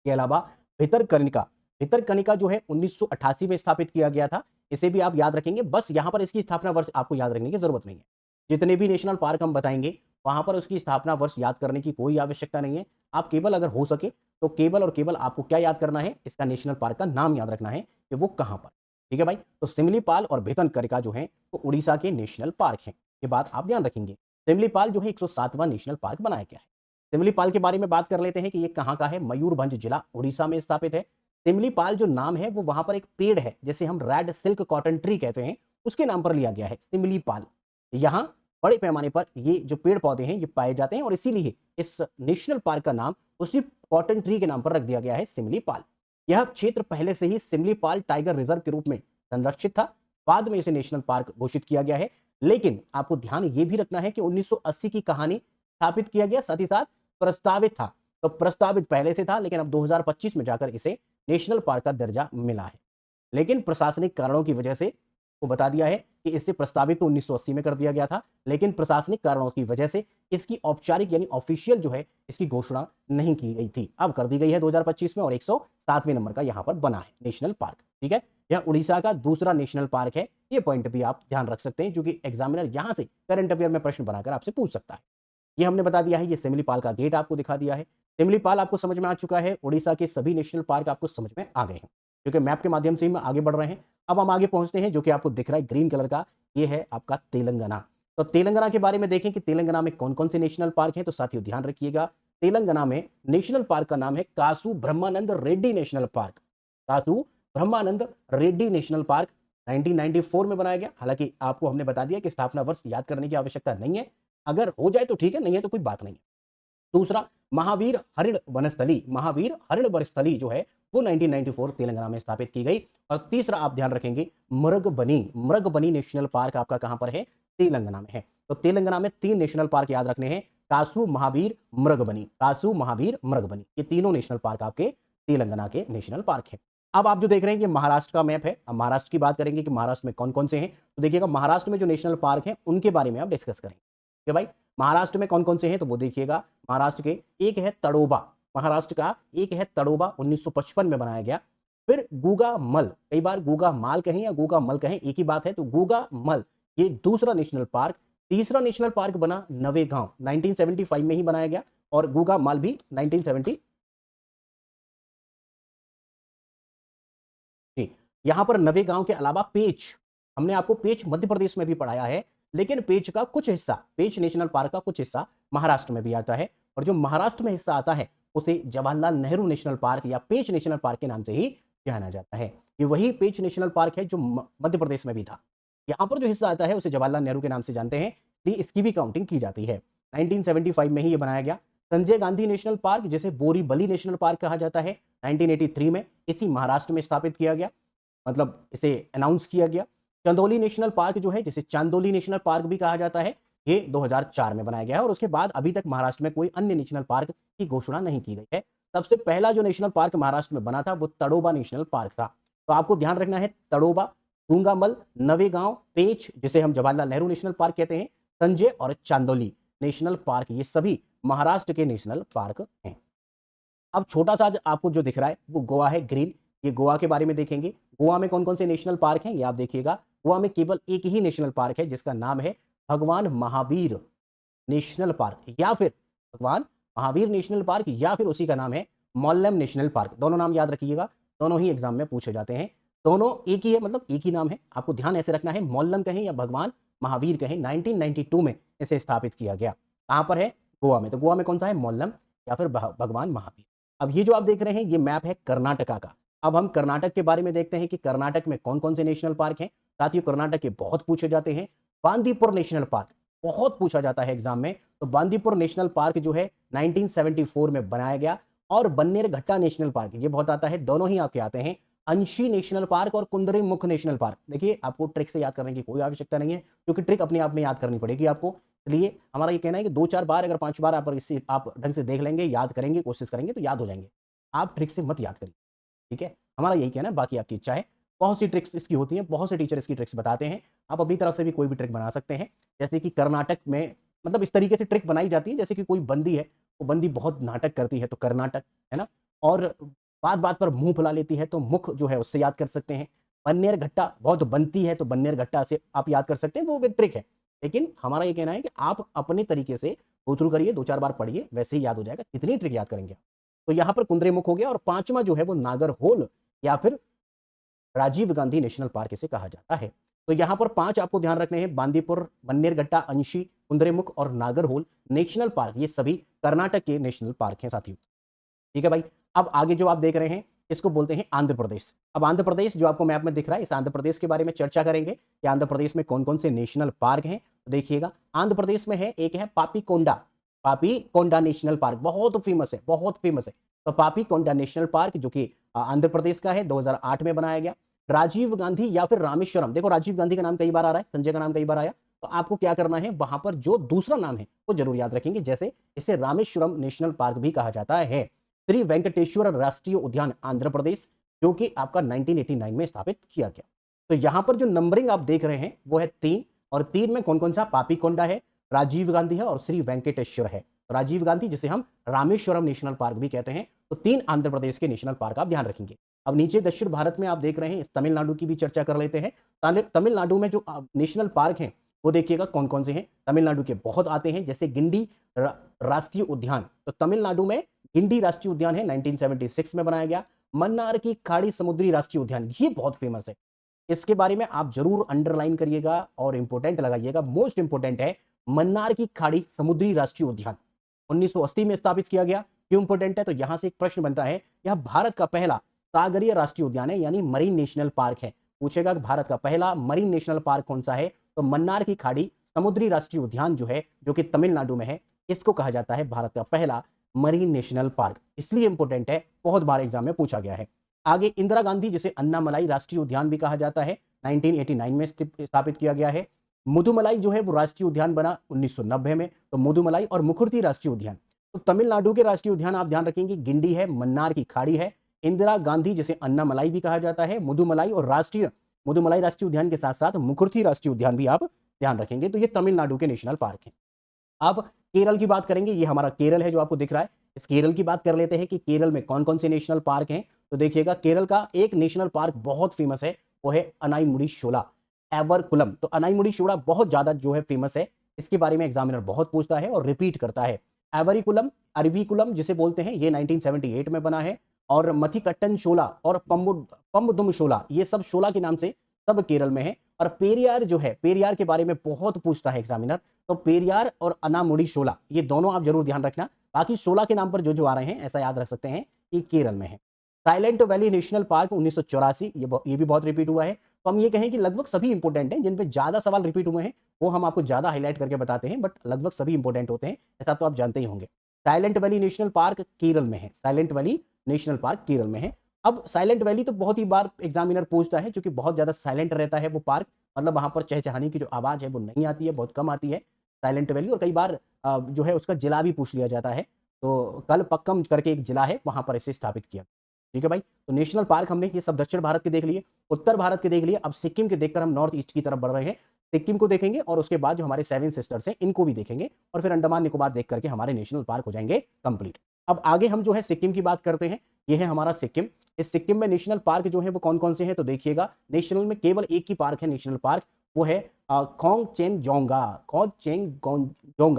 के अलावा भितरकनिका, भितरकनिका जो है 1988 में स्थापित किया गया था। इसे भी आप याद रखेंगे, बस यहाँ पर इसकी स्थापना वर्ष आपको याद रखने की जरूरत नहीं है। जितने भी नेशनल पार्क हम बताएंगे वहां पर उसकी स्थापना वर्ष याद करने की कोई आवश्यकता नहीं है। आप केवल अगर हो सके तो केवल और केवल आपको क्या याद करना है, इसका नेशनल पार्क का नाम याद रखना है कि वो कहाँ पर। ठीक है भाई? तो सिमलीपाल और बेतनकरिका जो हैं, वो उड़ीसा के नेशनल पार्क हैं। ये बात आप ध्यान रखेंगे। सिमलीपाल जो है 107वां नेशनल पार्क बनाया गया है। सिमलीपाल के बारे में बात कर लेते हैं कि ये कहाँ का है, मयूरभंज जिला उड़ीसा में स्थापित है। सिमलीपाल जो नाम है वो वहाँ पर एक पेड़ है, जिसे हम रेड सिल्क कॉटन ट्री कहते हैं, उसके नाम पर लिया गया है सिमलीपाल। यहाँ बड़े पैमाने पर ये जो पेड़-पौधे हैं ये पाए जाते हैं और इसीलिए इस नेशनल पार्क का नाम उसी कॉटन ट्री के नाम पर रख दिया गया है सिमलीपाल। यह क्षेत्र पहले से ही सिमलीपाल टाइगर रिजर्व के रूप में संरक्षित था। बाद में इसे नेशनल पार्क घोषित किया गया है। लेकिन आपको ध्यान ये भी रखना है कि 1980 की कहानी स्थापित किया गया, साथ ही साथ प्रस्तावित था। तो प्रस्तावित पहले से था, लेकिन अब 2025 में जाकर इसे नेशनल पार्क का दर्जा मिला है। लेकिन प्रशासनिक कारणों की वजह से वो बता दिया है कि इससे प्रस्तावित तो 1980 में कर दिया गया था, लेकिन प्रशासनिक कारणों की वजह से इसकी औपचारिक यानी ऑफिशियल जो है इसकी घोषणा नहीं की गई थी। अब कर दी गई है 2025 में और 107वें नंबर का यहाँ पर बना है नेशनल पार्क। ठीक है, यह उड़ीसा का दूसरा नेशनल पार्क है। ये पॉइंट भी आप ध्यान रख सकते हैं, जो कि एग्जामिनर यहाँ से करंट अफेयर में प्रश्न बनाकर आपसे पूछ सकता है। ये हमने बता दिया है, ये सिमलीपाल का गेट आपको दिखा दिया है। सिमलीपाल आपको समझ में आ चुका है, उड़ीसा के सभी नेशनल पार्क आपको समझ में आ गए हैं, क्योंकि मैप के माध्यम से ही हम आगे बढ़ रहे हैं। अब हम आगे पहुंचते हैं, जो कि आपको दिख रहा है ग्रीन कलर का, ये है आपका तेलंगाना। तो तेलंगाना के बारे में देखें कि तेलंगाना में कौन-कौन से नेशनल पार्क हैं, तो साथियों ध्यान रखिएगा, तेलंगाना में नेशनल पार्क का नाम है कासु ब्रह्मानंद रेड्डी नेशनल पार्क। कासु ब्रह्मानंद रेड्डी नेशनल पार्क 1994 में बनाया गया। हालांकि आपको हमने बता दिया कि स्थापना वर्ष याद करने की आवश्यकता नहीं है, अगर हो जाए तो ठीक है, नहीं है तो कोई बात नहीं है। दूसरा, महावीर हरिण वनस्थली, महावीर हरिण वनस्थली जो है वो 1994 तेलंगाना में स्थापित की गई। और तीसरा आप ध्यान रखेंगे, मृगबनी नेशनल पार्क आपका कहां पर है, तेलंगाना में है। तो तेलंगाना में 3 नेशनल पार्क याद रखने हैं, कासु, महावीर, मृगबनी। कासु, महावीर, मृगबनी, ये तीनों नेशनल पार्क आपके तेलंगाना के नेशनल पार्क है। अब आप जो देख रहे हैं ये महाराष्ट्र का मैप है। अब महाराष्ट्र की बात करेंगे कि महाराष्ट्र में कौन कौन से हैं, तो देखिएगा महाराष्ट्र में जो नेशनल पार्क हैं उनके बारे में आप डिस्कस करेंगे कि भाई महाराष्ट्र में कौन कौन से हैं, तो वो देखिएगा, महाराष्ट्र के एक है तड़ोबा, महाराष्ट्र का एक है तड़ोबा, 1955 में बनाया गया। फिर गूगा मल, कई बार गूगा माल कहें या गूगा मल कहें एक ही बात है, तो गूगा मल ये दूसरा नेशनल पार्क। तीसरा नेशनल पार्क बना नवेगांव, 1975 में ही बनाया गया, और गूगा माल भी 1970। यहां पर नवेगांव के अलावा पेंच, हमने आपको पेंच मध्य प्रदेश में भी पढ़ाया है, लेकिन पेंच का कुछ हिस्सा, पेंच नेशनल पार्क का कुछ हिस्सा महाराष्ट्र में भी आता है, और जो महाराष्ट्र में हिस्सा आता है उसे जवाहरलाल नेहरू नेशनल पार्क या पेंच नेशनल पार्क के नाम से ही जाना जाता है। ये वही पेंच नेशनल पार्क है जो मध्य प्रदेश में भी था। यहाँ पर जो हिस्सा आता है उसे जवाहरलाल नेहरू के नाम से जानते हैं, इसलिए इसकी भी काउंटिंग की जाती है। 1975 में ही ये बनाया गया। संजय गांधी नेशनल पार्क, जिसे बोरीवली नेशनल पार्क कहा जाता है, 1983 में इसी महाराष्ट्र में स्थापित किया गया, मतलब इसे अनाउंस किया गया। चंदौली नेशनल पार्क जो है, जिसे चांदोली नेशनल पार्क भी कहा जाता है, ये 2004 में बनाया गया है, और उसके बाद अभी तक महाराष्ट्र में कोई अन्य नेशनल पार्क की घोषणा नहीं की गई है। सबसे पहला जो नेशनल पार्क महाराष्ट्र में बना था वो तड़ोबा नेशनल पार्क था। तो आपको ध्यान रखना है, तड़ोबा, गूंगामल, नवेगांव, पेंच जिसे हम जवाहरलाल नेहरू नेशनल पार्क कहते हैं, संजय और चांदोली नेशनल पार्क, ये सभी महाराष्ट्र के नेशनल पार्क हैं। अब छोटा सा आपको जो दिख रहा है वो गोवा है, ग्रीन, ये गोवा के बारे में देखेंगे। गोवा में कौन कौन से नेशनल पार्क हैं ये आप देखिएगा। गोवा में केवल एक ही नेशनल पार्क है, जिसका नाम है भगवान महावीर नेशनल पार्क, या फिर भगवान महावीर नेशनल पार्क, या फिर उसी का नाम है मोल्लम नेशनल पार्क। दोनों नाम याद रखिएगा, दोनों ही एग्जाम में पूछे जाते हैं। दोनों एक ही है, मतलब एक ही नाम है, आपको ध्यान ऐसे रखना है, मोल्लम कहें या भगवान महावीर कहें। 1992 में इसे स्थापित किया गया। कहां पर है, गोवा में। तो गोवा में कौन सा है, मोल्लम या फिर भगवान महावीर। अब ये जो आप देख रहे हैं ये मैप है कर्नाटका का। अब हम कर्नाटक के बारे में देखते हैं कि कर्नाटक में कौन कौन से नेशनल पार्क हैं। साथियों कर्नाटक के बहुत पूछे जाते हैं। बांदीपुर नेशनल पार्क बहुत पूछा जाता है एग्जाम में। तो बांदीपुर नेशनल पार्क जो है 1974 में बनाया गया। और बन्नेरघट्टा नेशनल पार्क, ये बहुत आता है, दोनों ही आपके आते हैं, अंशी नेशनल पार्क और कुंदरीमुख नेशनल पार्क। देखिए आपको ट्रिक से याद करने की कोई आवश्यकता नहीं है, क्योंकि ट्रिक अपने आप में याद करनी पड़ेगी आपको। इसलिए हमारा ये कहना है कि 2-4 बार, अगर 5 बार आप ढंग से देख लेंगे, याद करेंगे, कोशिश करेंगे तो याद हो जाएंगे। आप ट्रिक से मत याद करिए, ठीक है, हमारा यही कहना है, बाकी आपकी इच्छा है। बहुत सी ट्रिक्स इसकी होती हैं, बहुत से टीचर इसकी ट्रिक्स बताते हैं, आप अपनी तरफ से भी कोई भी ट्रिक बना सकते हैं। जैसे कि कर्नाटक में मतलब इस तरीके से ट्रिक बनाई जाती है, जैसे कि कोई बंदी है, वो बंदी बहुत नाटक करती है तो कर्नाटक, है ना, और बात बात पर मुंह फुला लेती है तो मुख जो है उससे याद कर सकते हैं। बन्नेरघट्टा बहुत बनती है तो बन्नेरघट्टा से आप याद कर सकते हैं, वो एक ट्रिक है। लेकिन हमारा ये कहना है कि आप अपने तरीके से गो थ्रू करिए, 2-4 बार पढ़िए, वैसे ही याद हो जाएगा। कितनी ट्रिक याद करेंगे आप? तो यहाँ पर कुद्रेमुख हो गया और 5वां जो है वो नागरहोल या फिर राजीव गांधी नेशनल पार्क इसे कहा जाता है। तो यहाँ पर 5 आपको ध्यान रखने हैं, बांदीपुर, बन्नेरघट्टा, अंशी, कुद्रेमुख और नागरहोल नेशनल पार्क, ये सभी कर्नाटक के नेशनल पार्क हैं साथियों। ठीक है भाई। अब आगे जो आप देख रहे हैं इसको बोलते हैं आंध्र प्रदेश। अब आंध्र प्रदेश जो आपको मैप में दिख रहा है, इस आंध्र प्रदेश के बारे में चर्चा करेंगे कि आंध्र प्रदेश में कौन कौन से नेशनल पार्क हैं। तो देखिएगा, आंध्र प्रदेश में है, एक है पापीकोंडा, पापीकोंडा नेशनल पार्क, बहुत फेमस है, बहुत फेमस है। तो पापीकोंडा नेशनल पार्क जो कि आंध्र प्रदेश का है, 2008 में बनाया गया। राजीव गांधी या फिर रामेश्वरम, देखो राजीव गांधी का नाम कई बार आ रहा है, संजय का नाम कई बार आया, तो आपको क्या करना है, वहां पर जो दूसरा नाम है वो जरूर याद रखेंगे, जैसे इसे रामेश्वरम नेशनल पार्क भी कहा जाता है। श्री वेंकटेश्वर राष्ट्रीय उद्यान आंध्र प्रदेश, जो कि आपका 1989 में स्थापित किया गया। तो यहां पर जो नंबरिंग आप देख रहे हैं वो है 3, और 3 में कौन कौन सा, पापीकोंडा है, राजीव गांधी है और श्री वेंकटेश्वर है। राजीव गांधी जिसे हम रामेश्वरम नेशनल पार्क भी कहते हैं। तो 3 आंध्र प्रदेश के नेशनल पार्क आप ध्यान रखेंगे। अब नीचे दक्षिण भारत में आप देख रहे हैं, इस तमिलनाडु की भी चर्चा कर लेते हैं। तमिलनाडु में जो नेशनल पार्क हैं वो देखिएगा कौन कौन से हैं। तमिलनाडु के बहुत आते हैं, जैसे गिंडी राष्ट्रीय उद्यान, तो तमिलनाडु में गिंडी राष्ट्रीय उद्यान है, 1976 में बनाया गया। मन्नार की खाड़ी समुद्री राष्ट्रीय उद्यान, ये बहुत फेमस है, इसके बारे में आप जरूर अंडरलाइन करिएगा और इंपोर्टेंट लगाइएगा। मोस्ट इंपोर्टेंट है मन्नार की खाड़ी समुद्री राष्ट्रीय उद्यान, 1980 में स्थापित किया गया। क्यों इंपोर्टेंट है, तो यहां से एक प्रश्न बनता है, यह भारत का पहला सागरीय राष्ट्रीय उद्यान है, यानी मरीन नेशनल पार्क है। पूछेगा कि भारत का पहला मरीन नेशनल पार्क कौन सा है, तो मन्नार की खाड़ी समुद्री राष्ट्रीय उद्यान जो है, जो कि तमिलनाडु में है, इसको कहा जाता है भारत का पहला मरीन नेशनल पार्क। इसलिए इंपोर्टेंट है, बहुत बार एग्जाम में पूछा गया है। आगे इंदिरा गांधी जिसे अन्नामलाई राष्ट्रीय उद्यान भी कहा जाता है, 1989 में स्थापित किया गया है। मुदुमलाई जो है वो राष्ट्रीय उद्यान बना 1990 में, तो मुदुमलाई और मुखुर्ती राष्ट्रीय उद्यान। तो तमिलनाडु के राष्ट्रीय उद्यान आप ध्यान रखेंगे, गिंडी है, मन्नार की खाड़ी है, इंदिरा गांधी जिसे अन्नामलाई भी कहा जाता है, मुदुमलाई और मुदुमलाई राष्ट्रीय उद्यान के साथ साथ मुखुर्ती राष्ट्रीय उद्यान भी आप ध्यान रखेंगे। तो ये तमिलनाडु के नेशनल पार्क हैं। अब केरल की बात करेंगे, ये हमारा केरल है जो आपको दिख रहा है। इस केरल की बात कर लेते हैं कि केरल में कौन कौन से नेशनल पार्क हैं। तो देखिएगा, केरल का एक नेशनल पार्क बहुत फेमस है, वो है अनाईमुड़ी शोला, एवरकुलम। तो अनाईमुड़ी शोला बहुत ज्यादा जो है फेमस है, इसके बारे में एग्जामिनर बहुत पूछता है और रिपीट करता है। एवरिकुलम, अरविकुलम जिसे बोलते हैं, ये 1978 में बना है। और मथिकट्टन शोला और पम्बुदुम शोला, ये सब शोला के नाम से सब केरल में है। और पेरियार जो है, पेरियार के बारे में बहुत पूछता है एग्जामिनर, तो पेरियार और अनामुडी शोला, ये दोनों आप जरूर ध्यान रखना। बाकी शोला के नाम पर जो जो आ रहे हैं, ऐसा याद रख सकते हैं कि केरल में है। साइलेंट वैली नेशनल पार्क 1984, ये भी बहुत रिपीट हुआ है। तो हम ये कहें कि लगभग सभी इंपोर्टेंट हैं, जिन पे ज्यादा सवाल रिपीट हुए हैं वो हम आपको ज्यादा हाईलाइट करके बताते हैं, बट लगभग सभी इंपोर्टेंट होते हैं, ऐसा तो आप जानते ही होंगे। Silent valley national park Kerala में है, silent valley national park Kerala में है। अब साइलेंट वैली तो बहुत ही बार एग्जामिनर पूछता है, क्योंकि बहुत ज्यादा साइलेंट रहता है वो पार्क, मतलब वहां पर चहचहाने की जो आवाज है वो नहीं आती है, बहुत कम आती है साइलेंट वैली। और कई बार जो है उसका जिला भी पूछ लिया जाता है, तो कल पक्कम करके एक जिला है, वहां पर इसे स्थापित किया। ठीक है भाई। तो नेशनल पार्क हमने ये सब दक्षिण भारत के देख लिए, उत्तर भारत के देख लिए। अब सिक्किम के देखकर हम नॉर्थ ईस्ट की तरफ बढ़ रहे हैं। सिक्किम को देखेंगे और उसके बाद जो हमारे 7 सिस्टर्स हैं इनको भी देखेंगे, और फिर अंडमान निकोबार देख करके हमारे नेशनल पार्क हो जाएंगे कंप्लीट। अब आगे हम जो है सिक्किम की बात करते हैं। ये है हमारा सिक्किम। इस सिक्किम में नेशनल पार्क जो है वो कौन कौन से हैं, तो देखिएगा, नेशनल में केवल एक ही पार्क है नेशनल पार्क, वो है खोंगचेनजोंगा।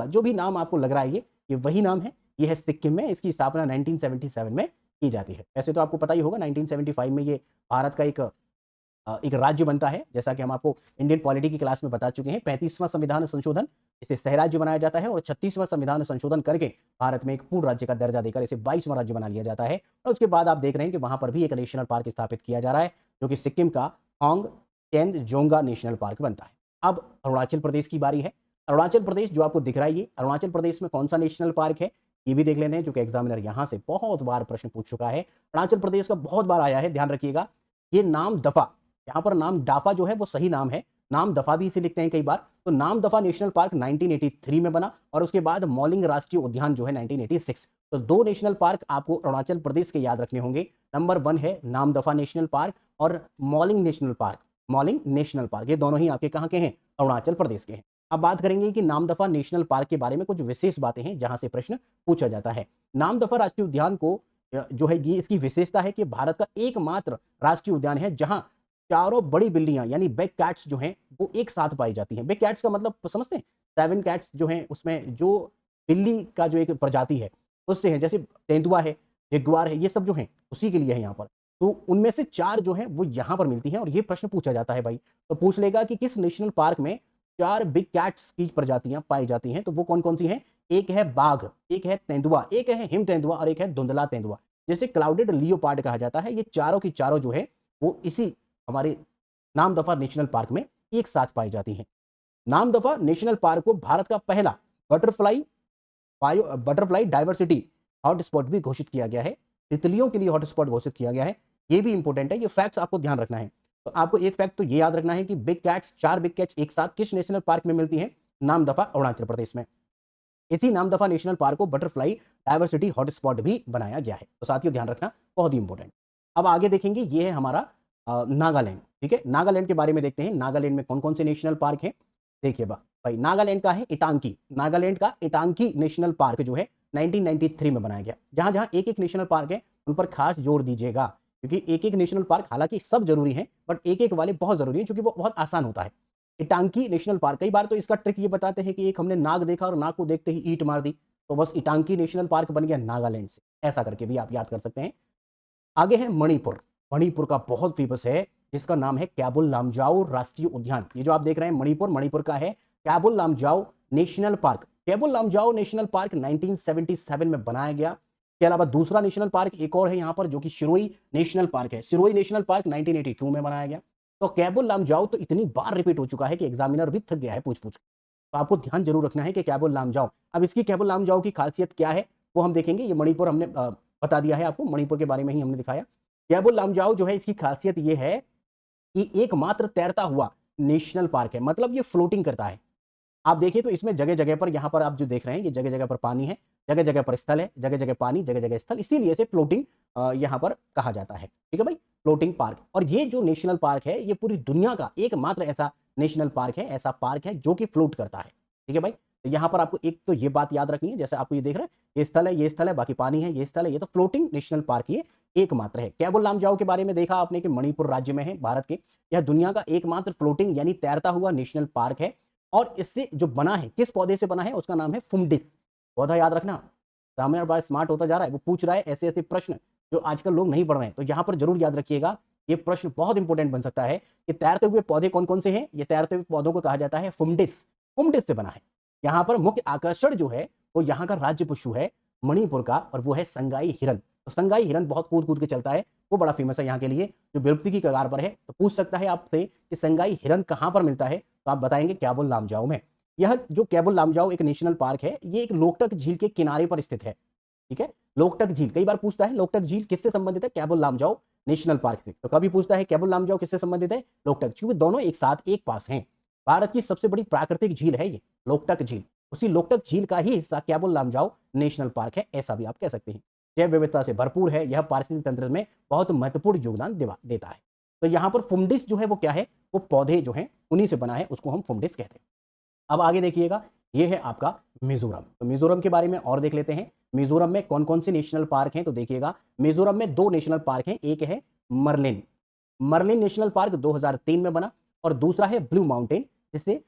जो भी नाम आपको लग रहा है ये वही नाम है। ये है सिक्किम में, इसकी स्थापना 1977 में की जाती है। वैसे तो आपको पता ही होगा 1975 में ये भारत का एक राज्य बनता है, जैसा कि हम आपको इंडियन पॉलिटी की क्लास में बता चुके हैं। 35वां संविधान संशोधन, इसे सहराज्य बनाया जाता है, और 36वां संविधान संशोधन करके भारत में एक पूर्ण राज्य का दर्जा देकर इसे 22वां राज्य बना लिया जाता है। और उसके बाद आप देख रहे हैं कि वहां पर भी एक नेशनल पार्क स्थापित किया जा रहा है, जो कि सिक्किम का खोंगचेनजोंगा नेशनल पार्क बनता है। अब अरुणाचल प्रदेश की बारी है। अरुणाचल प्रदेश जो आपको दिख रहा है, ये अरुणाचल प्रदेश में कौन सा नेशनल पार्क है, ये भी देख लेते हैं, जो कि एग्जामिनर यहां से बहुत बार प्रश्न पूछ चुका है। अरुणाचल प्रदेश का बहुत बार आया है, ध्यान रखिएगा। ये नाम दफा, यहाँ पर नाम डाफा जो है वो सही नाम है, नाम दफा भी इसे लिखते हैं कई बार। तो नाम दफा नेशनल पार्क 1983 में बना, और उसके बाद मॉलिंग राष्ट्रीय उद्यान जो है 1986। तो 2 नेशनल पार्क आपको अरुणाचल प्रदेश के याद रखने होंगे। नंबर 1 है नाम दफा नेशनल पार्क, और Mouling national park, Mouling national park, ये दोनों ही आपके कहाँ के हैं, अरुणाचल प्रदेश के हैं। अब बात करेंगे कि नामदफा नेशनल पार्क के बारे में कुछ विशेष बातें हैं जहां से प्रश्न पूछा जाता है। नामदफा राष्ट्रीय उद्यान को जो है, ये इसकी विशेषता है कि भारत का एकमात्र राष्ट्रीय उद्यान है जहां चारों बड़ी बिल्लियां यानी बैक कैट्स जो हैं वो एक साथ पाई जाती हैं। बैक कैट्स का मतलब समझते हैं, 7 कैट्स जो हैं उसमें जो बिल्ली का जो एक प्रजाति है उससे है, जैसे तेंदुआ है, जगुआर है, ये सब जो हैं उसी के लिए है यहाँ पर। तो उनमें से 4 जो हैं वो यहाँ पर मिलती हैं और ये प्रश्न पूछा जाता है भाई। तो पूछ लेगा कि किस नेशनल पार्क में 4 बिग कैट्स की प्रजातियां पाई जाती हैं, तो वो कौन-कौन सी हैं? एक है बाघ, एक है तेंदुआ, एक है हिम तेंदुआ और एक है धुंधला तेंदुआ। जिसे क्लाउडेड लियोपार्ड कहा जाता है। ये चारों की चारों जो है वो इसी हमारे नामदफा नेशनल पार्क में एक साथ पाई जाती हैं। नामदफा नेशनल पार्क को भारत का पहला बटरफ्लाई बटरफ्लाई डाइवर्सिटी हॉटस्पॉट भी घोषित किया गया है। तितलियों के लिए हॉटस्पॉट घोषित किया गया है। ये भी इंपॉर्टेंट है, ये फैक्ट्स आपको ध्यान रखना है। तो आपको एक फैक्ट तो ये याद रखना है कि बिग कैट्स, 4 बिग कैट्स एक साथ किस नेशनल पार्क में मिलती हैं? नामदफा अरुणाचल प्रदेश में। इसी नामदफा नेशनल पार्क को बटरफ्लाई डाइवर्सिटी हॉटस्पॉट भी बनाया गया है। तो साथियों ध्यान रखना, बहुत ही इंपॉर्टेंट। अब आगे देखेंगे, ये है हमारा नागालैंड। ठीक है, नागालैंड के बारे में देखते हैं। नागालैंड में कौन-कौन से नेशनल पार्क हैं? देखिए भाई, नागालैंड का है इटांकी। नागालैंड का इटांकी नेशनल पार्क जो है 1993 में बनाया गया। जहाँ-जहाँ एक-एक नेशनल पार्क है, उन पर खास जोर दीजिएगा, क्योंकि एक-एक नेशनल पार्क हालाँकि सब ज़रूरी हैं, बट एक-एक वाले बहुत ज़रूरी हैं, क्योंकि वो बहुत आसान होता है। इटांकी नेशनल पार्क, कई बार तो इसका ट्रिक ये बताते हैं कि एक हमने नाग देखा और नाग को देखते ही ईंट मार दी, तो बस इटांकी नेशनल पार्क बन गया नागालैंड से। ऐसा करके भी आप याद कर सकते हैं। आगे है मणिपुर। मणिपुर का बहुत फेमस है, जिसका नाम है कैबुल लामजाओ राष्ट्रीय उद्यान। ये जो आप देख रहे हैं मणिपुर, मणिपुर का है Keibul Lamjao national park. Keibul Lamjao national park 1977 में बनाया गया। के अलावा दूसरा नेशनल पार्क एक और है यहाँ पर, जो कि सिरोई नेशनल पार्क है। सिरोई नेशनल पार्क 1982 में बनाया गया। तो कैबुल लामजाओ तो इतनी बार रिपीट हो चुका है कि एग्जामिनर भी थक गया है पूछ-पूछ के। तो आपको ध्यान जरूर रखना है कि कैबुल लामजाओ। अब इसकी कैबुल लामजाओ की खासियत क्या है वो हम देखेंगे। ये मणिपुर हमने बता दिया है आपको, मणिपुर के बारे में ही हमने दिखाया। कैबुल लामजाओ जो है, इसकी खासियत ये है कि एकमात्र तैरता हुआ नेशनल पार्क है, मतलब ये फ्लोटिंग करता है। आप देखिए तो इसमें जगह-जगह पर, यहाँ पर आप जो देख रहे हैं, ये जगह-जगह पर पानी है, जगह-जगह पर स्थल है, जगह-जगह पानी, जगह-जगह स्थल, इसीलिए इसे फ्लोटिंग यहाँ पर कहा जाता है। ठीक है भाई, फ्लोटिंग पार्क। और ये जो नेशनल पार्क है, ये पूरी दुनिया का एकमात्र ऐसा नेशनल पार्क है, ऐसा पार्क है जो कि फ्लोट करता है। ठीक है भाई, तो यहाँ पर आपको एक तो ये बात याद रखनी है, जैसे आपको ये देख रहे हैं, ये स्थल है, बाकी पानी है, ये स्थल है, ये तो फ्लोटिंग नेशनल पार्क ये एकमात्र है। कैबुल लामजाओ के बारे में देखा आपने कि मणिपुर राज्य में है, भारत के। यह दुनिया का एकमात्र फ्लोटिंग यानी तैरता हुआ नेशनल पार्क है। और इससे जो बना है, किस पौधे से बना है, उसका नाम है फुमडिस। पौधा याद रखना। सामने वाला स्मार्ट होता जा रहा है, वो पूछ रहा है ऐसे-ऐसे प्रश्न जो आजकल लोग नहीं पढ़ रहे हैं, तो यहाँ पर जरूर याद रखिएगा। ये प्रश्न बहुत इंपॉर्टेंट बन सकता है कि तैरते हुए पौधे कौन-कौन से हैं। ये तैरते हुए पौधों को कहा जाता है फुमडिस। फुमडिस से बना है। यहाँ पर मुख्य आकर्षण जो है वो यहाँ का राज्य पशु है मणिपुर का, और वो है संगाई हिरन। तो संगाई हिरन बहुत कूद-कूद के चलता है, वो बड़ा फेमस है यहाँ के लिए, जो विलुप्ति की कगार पर है। तो पूछ सकता है आपसे कि संगाई हिरन कहाँ पर मिलता है, तो आप बताएंगे कैबुल लामजाओ में। यह जो कैबुल लामजाओ एक नेशनल पार्क है, ये एक लोकटक झील के किनारे पर स्थित है। ठीक है, लोकटक झील कई बार पूछता है, लोकटक झील किससे संबंधित है? कैबुल लामजाओ नेशनल पार्क से। तो कभी पूछता है कैबुल लामजाओ किससे संबंधित है? लोकटक, क्योंकि दोनों एक साथ एक पास हैं। भारत की सबसे बड़ी प्राकृतिक झील है ये लोकटक झील। उसी लोकटक झील का ही हिस्सा कैबुल लामजाओ नेशनल पार्क है, ऐसा भी आप कह सकते हैं। जैव विविधता से भरपूर है, यह पारिस्थितिक तंत्र में बहुत महत्वपूर्ण योगदान देता है। तो यहाँ पर फुमडिस जो है वो क्या है, वो पौधे जो हैं उन्हीं से बना है, उसको हम फुमडिस कहते हैं। अब आगे देखिएगा, ये है आपका मिजोरम। तो मिजोरम के बारे में और देख लेते हैं। मिजोरम में कौन-कौन से नेशनल पार्क हैं, तो देखिएगा मिजोरम में 2 नेशनल पार्क हैं। एक है मर्लिन। मर्लिन नेशनल पार्क 2003 में बना, और दूसरा है ब्लू माउंटेन, जिसे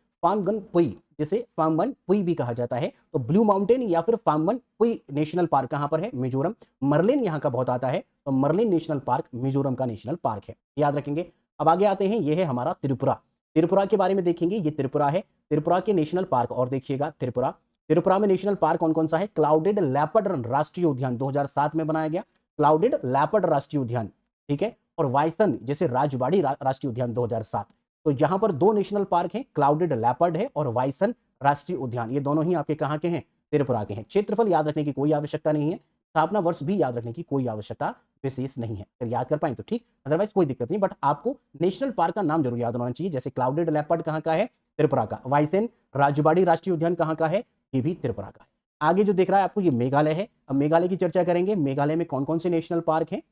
फामबन पुई भी कहा जाता है। तो ब्लू माउंटेन या फिर फामबन पुई नेशनल पार्क कहां पर है? मिजोरम। मर्लिन यहां का बहुत आता है, तो मर्लिन नेशनल पार्क मिजोरम का नेशनल पार्क है, याद रखेंगे। अब आगे आते हैं, ये है हमारा त्रिपुरा। त्रिपुरा के बारे में देखेंगे, ये त्रिपुरा है। त्रिपुरा के नेशनल पार्क और देखिएगा, त्रिपुरा। त्रिपुरा में नेशनल पार्क कौन-कौन सा है? क्लाउडेड लेपर्ड राष्ट्रीय उद्यान 2007 में बनाया गया, क्लाउडेड लेपर्ड राष्ट्रीय उद्यान। ठीक है, और वाइसन जैसे राजबाड़ी राष्ट्रीय उद्यान 2007। तो यहाँ पर 2 नेशनल पार्क हैं, क्लाउडेड लेपर्ड है और वाइसन राष्ट्रीय उद्यान। ये दोनों ही आपके कहाँ के हैं? त्रिपुरा के हैं। क्षेत्रफल याद रखने की कोई आवश्यकता नहीं है, स्थापना वर्ष भी याद रखने की कोई आवश्यकता विशेष नहीं है। अगर याद कर पाएं तो ठीक, अदरवाइज कोई दिक्कत नहीं, बट आपको नेशनल पार्क का नाम जरूर याद होना चाहिए। जैसे क्लाउडेड लेपर्ड कहाँ का है? त्रिपुरा का। वाइसेन राजबाड़ी राष्ट्रीय उद्यान कहाँ का है? ये भी त्रिपुरा का है। आगे जो दिख रहा है आपको, ये मेघालय है। अब मेघालय की चर्चा करेंगे। मेघालय में कौन कौन से नेशनल पार्क हैं?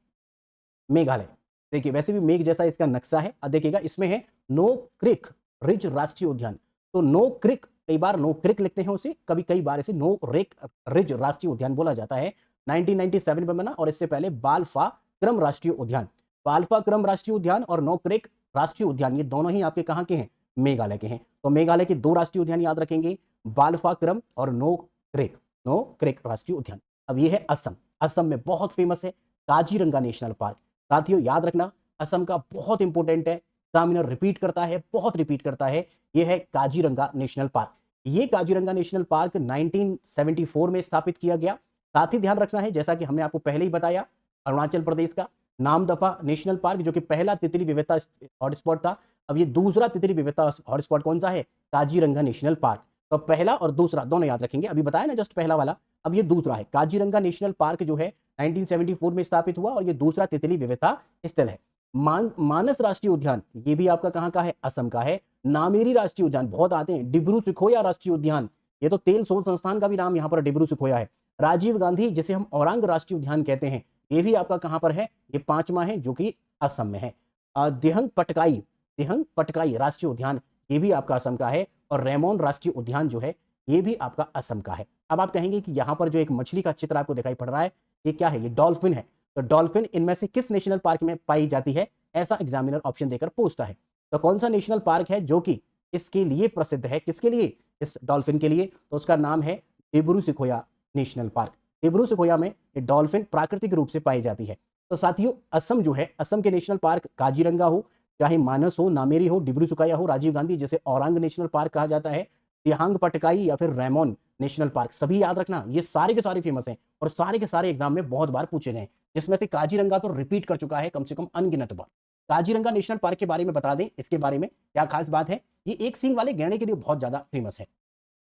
मेघालय देखिए, वैसे भी मेघ जैसा इसका नक्शा है। अब देखिएगा, इसमें है नो क्रिक रिज राष्ट्रीय उद्यान। तो नो क्रिक, कई बार नो क्रिक लिखते हैं उसे, कई बार इसे नो रेक रिज राष्ट्रीय उद्यान बोला जाता है। 1997 में बना, और इससे पहले बालफा क्रम राष्ट्रीय उद्यान। बालफा क्रम राष्ट्रीय उद्यान और नो क्रिक राष्ट्रीय उद्यान, ये दोनों ही आपके कहाँ के हैं? मेघालय के हैं। तो मेघालय के 2 राष्ट्रीय उद्यान याद रखेंगे, बालफा क्रम और नो क्रिक। नो क्रेक राष्ट्रीय उद्यान। अब ये है असम। असम में बहुत फेमस है काजीरंगा नेशनल पार्क। साथियों याद रखना, असम का बहुत इंपॉर्टेंट है, एग्जामिनर रिपीट करता है, बहुत रिपीट करता है। ये है काजीरंगा नेशनल पार्क। ये काजीरंगा नेशनल पार्क 1974 में स्थापित किया गया। साथ ही ध्यान रखना है, जैसा कि हमने आपको पहले ही बताया, अरुणाचल प्रदेश का नामदफा नेशनल पार्क, जो कि पहला तितली विविधता हॉटस्पॉट था, अब ये दूसरा तितली विविधता हॉटस्पॉट कौन सा है? Kaziranga national park. तो पहला और दूसरा दोनों याद रखेंगे, अभी बताया ना जस्ट पहला वाला, अब ये दूसरा है। काजीरंगा नेशनल पार्क जो है 1974 में स्थापित हुआ और ये दूसरा तितली विविधता स्थल है। मानस राष्ट्रीय उद्यान, ये भी आपका कहाँ का है? असम का है। नामेरी राष्ट्रीय उद्यान, बहुत आते हैं। डिब्रू सिखोया राष्ट्रीय उद्यान, ये तो तेल शोध संस्थान का भी नाम यहाँ पर डिब्रू सिखोया है। राजीव गांधी, जिसे हम औरांग राष्ट्रीय उद्यान कहते हैं, ये भी आपका कहाँ पर है? ये पांचवा है, जो कि असम में है। दिहंग पटकाई राष्ट्रीय उद्यान, ये भी आपका असम का है। और रेमोन राष्ट्रीय उद्यान जो है, ये भी आपका असम का है। अब आप कहेंगे कि यहाँ पर जो एक मछली का चित्र आपको दिखाई पड़ रहा है, ये क्या है? ये डॉल्फिन है। तो डॉल्फिन इनमें से किस नेशनल पार्क में पाई जाती है? ऐसा एग्जामिनर ऑप्शन देकर पूछता है। तो कौन सा नेशनल पार्क है जो कि इसके लिए प्रसिद्ध है? किसके लिए? इस डॉल्फिन के लिए। तो उसका नाम है डिब्रू सिखोया नेशनल पार्क। डिब्रू सिखोया में ये डॉल्फिन प्राकृतिक रूप से पाई जाती है। तो साथियों असम जो है, असम के नेशनल पार्क काजीरंगा हो, चाहे मानस हो, नामेरी हो, डिब्रू सिखोया हो, राजीव गांधी जिसे औरांग नेशनल पार्क कहा जाता है, दिहांग पटकाई या फिर रेमोन नेशनल पार्क, सभी याद रखना, ये सारे के सारे फेमस हैं और सारे के सारे एग्जाम में बहुत बार पूछे गए, जिसमें से काजीरंगा तो रिपीट कर चुका है कम से कम अनगिनत बार। काजीरंगा नेशनल पार्क के बारे में बता दें, इसके बारे में क्या खास बात है? ये एक सींग वाले गैंडे के लिए बहुत ज्यादा फेमस है।